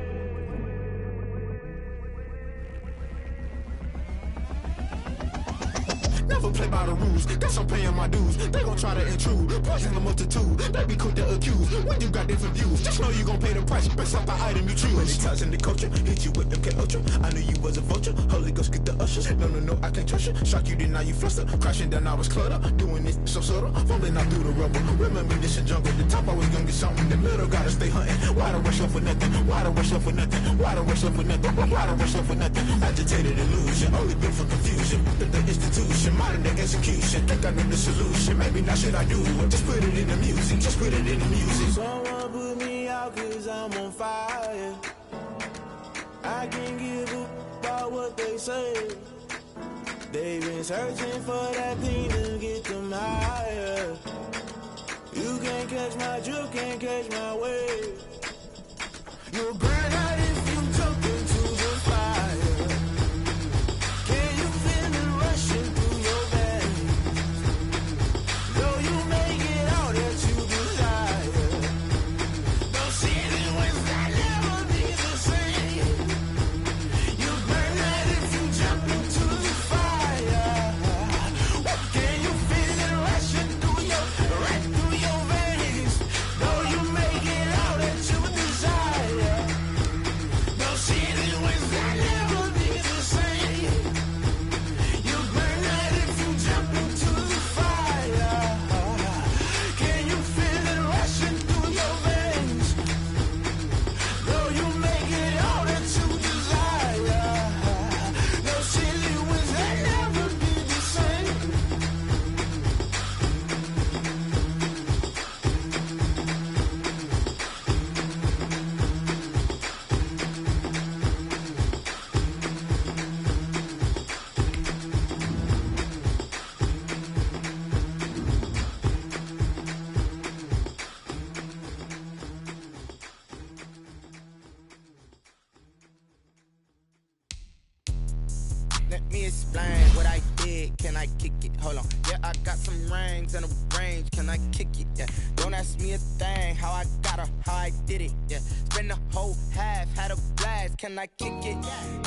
Never play by the rules, guess I'm paying my dues. They gon' try to intrude, poison the multitude. They be quick to accuse, when you got different views. Just know you gon' pay the price, based off the item you choose. When it's touching the culture, hit you with MK Ultra. I knew you was a vulture, Holy Ghost get the ushers. No, I can't trust you. Shock you, then now you fluster. Crashing down, I was cluttered. Doing this so subtle, fumbling out through the rubble. Remember this a jungle, the top I was gonna get something. The middle gotta stay hunting. Why the rush up for nothing? Why the rush up for nothing? Why the rush up for nothing? Why the rush up for nothing? Agitated illusion, only built for confusion. The institution, modern day execution. Think I know the solution. Maybe not should I do it? Just put it in the music. Just put it in the music. Someone put me out cause I'm on fire. I can't give a about what they say. They've been searching for that thing to get them higher. You can't catch my drift, can't catch my wave. You'll burn out if you jump into the fire. Can you feel it rushing through your veins? Though you make it all that you desire. Those feelings will never be the same. You burn out if you jump into the fire. Can you feel it rushing through your veins? Though you make it all that you desire. Those feelings will never be the same. You burn out if you jump into the fire. Can you feel it rushing through your veins? Though you make it all that you desire. Those feelings will never be the same. Let me explain what I did. Can I kick it? Hold on. Yeah, I got some rings and a range. Can I kick it? Yeah. Don't ask me a thing. How I got her, how I did it. Yeah. Spend the whole half, had a blast. Can I kick it?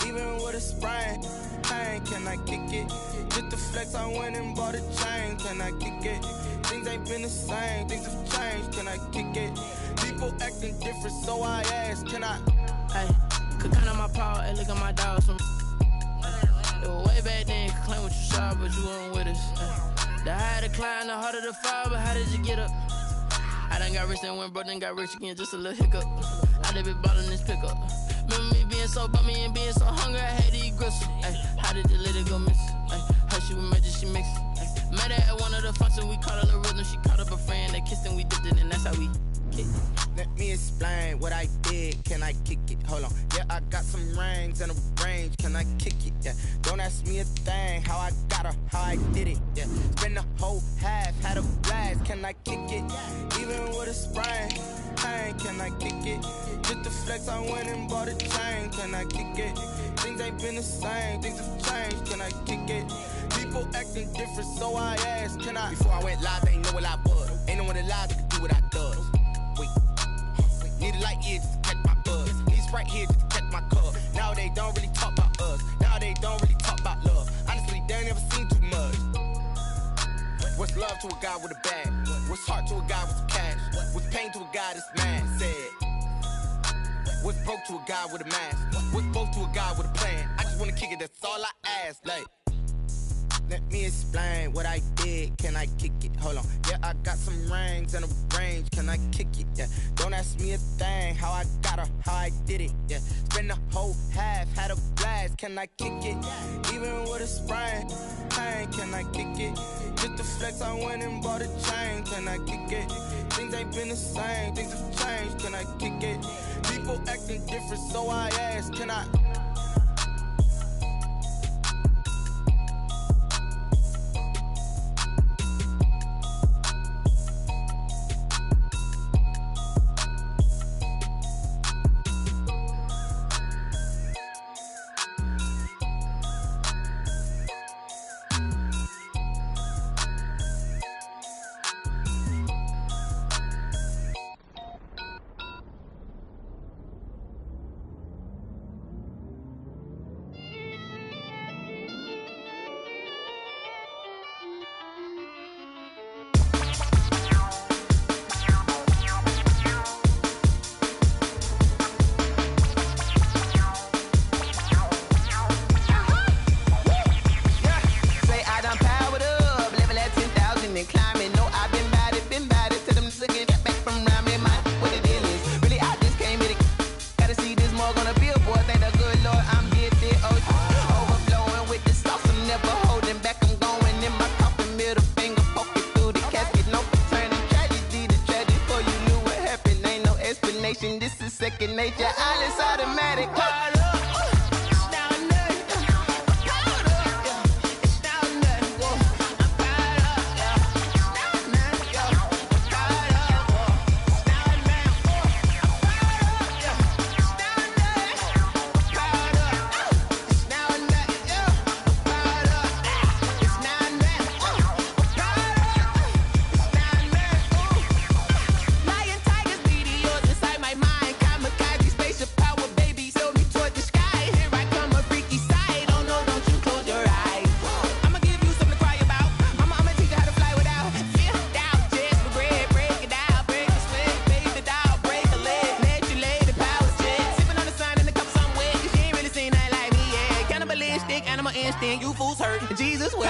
Even with a sprain. Pain, can I kick it? Just the flex, I went and bought a chain. Can I kick it? Things ain't been the same. Things have changed. Can I kick it? People acting different, so I asked. Can I? Hey, could count on my power, hey, look at my dogs. It was way back then, you could claim what you saw, but you weren't with us. The higher the climb, the harder the fall, but how did you get up? I done got rich and went broke, then got rich again, just a little hiccup. I done been ballin' this pickup. Remember me being so bummy and being so hungry, I had to eat gristle. Ay, how did the lady go miss? How she was magic, she mixed. Met her at one of the functions, we caught a little rhythm, she caught up a friend, they kissed and we dipped it, and that's how we kicked it. Let me explain what I did. Can I kick it? Hold on. Yeah, I got some rings and a range. Can I kick it? Yeah. Don't ask me a thing. How I got her, how I did it. Yeah. Spend the whole half, had a blast. Can I kick it? Even with a sprain. Pain, can I kick it? Just the flex, I went and bought a chain. Can I kick it? Things ain't been the same. Things have changed. Can I kick it? People acting different, so I asked. Can I? Before I went live, they ain't know what I was. Ain't no one alive that could do what I does. Need a light here just to catch my buzz. Need Sprite here just to catch my cup. Now they don't really talk about us. Now they don't really talk about love. Honestly, they ain't never seen too much. What's love to a guy with a bag? What's heart to a guy with some cash? What's pain to a guy that's mad? Said. What's broke to a guy with a mask? What's both to a guy with a plan? I just wanna kick it, that's all I ask. Like, Let me explain what I did. Can I kick it? Hold on. Yeah, I got some rings and a range. Can I kick it? Yeah. Don't ask me a thing. How I got her, how I did it. Yeah. Spend the whole half, had a blast. Can I kick it? Even with a sprain. Pain, can I kick it? Just the flex, I went and bought a chain. Can I kick it? Things ain't been the same. Things have changed. Can I kick it? People acting different, so I ask. Can I? This is second nature, all is automatic. You fools hurt. Jesus will.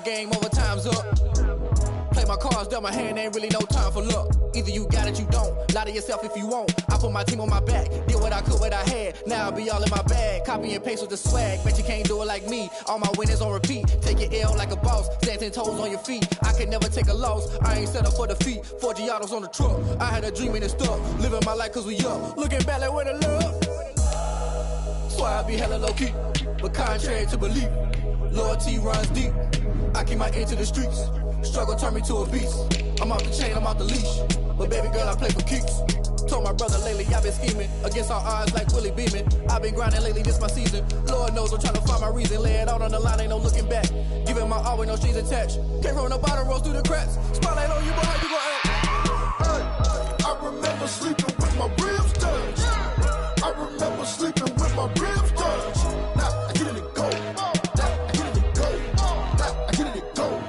Game over, time's up. Play my cards, dealt my hand, ain't really no time for luck. Either you got it, you don't. Lie to yourself if you won't. I put my team on my back, did what I could, what I had. Now I'll be all in my bag. Copy and paste with the swag. Bet you can't do it like me. All my winners on repeat. Take your L like a boss. Stand 10 toes on your feet. I can never take a loss. I ain't set up for defeat. 4 Giottos on the truck. I had a dream and it stuck. Living my life cause we up. Looking back like where the love. Swear I be hella low key. But contrary to belief, loyalty runs deep. I keep my ear to the streets. Struggle turned me to a beast. I'm off the chain, I'm off the leash. But baby girl, I play for keeps. Told my brother lately, I've been scheming. Against all odds like Willie Beeman. I've been grinding lately, this my season. Lord knows I'm trying to find my reason. Lay it out on the line, ain't no looking back. Giving my all with no strings attached. Came from the bottom, rose through the cracks. Spotlight on you, but how you gon' act? I remember remember sleeping with my ribs touched. I remember sleeping with my ribs touched. Now I get in and go. Now I get in and go. Now I get in and go.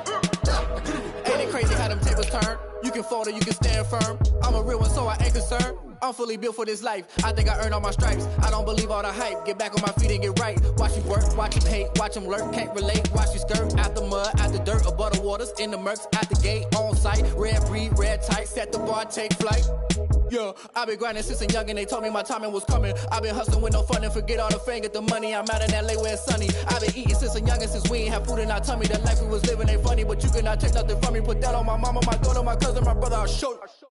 Now I get in and go. Ain't it crazy how them tables turn? You can fold or you can stand firm. I'm a real one, so I ain't concerned. I'm fully built for this life. I think I earned all my stripes. I don't believe all the hype. Get back on my feet and get right. Watch you work, watch you hate, watch them lurk. Can't relate, watch you skirt. Out the mud, out the dirt, above the waters, in the murks, out the gate, on site. Red breed, red tight, set the bar, take flight. Yeah, I been grinding since a youngin', they told me my timing was coming. I been hustling with no fun and forget all the fame, get the money. I'm out in LA where it's sunny. I been eating since a youngin', since we ain't have food in our tummy. The life we was living ain't funny, but you cannot take nothing from me. Put that on my mama, my daughter, my cousin, my brother, I'll show you.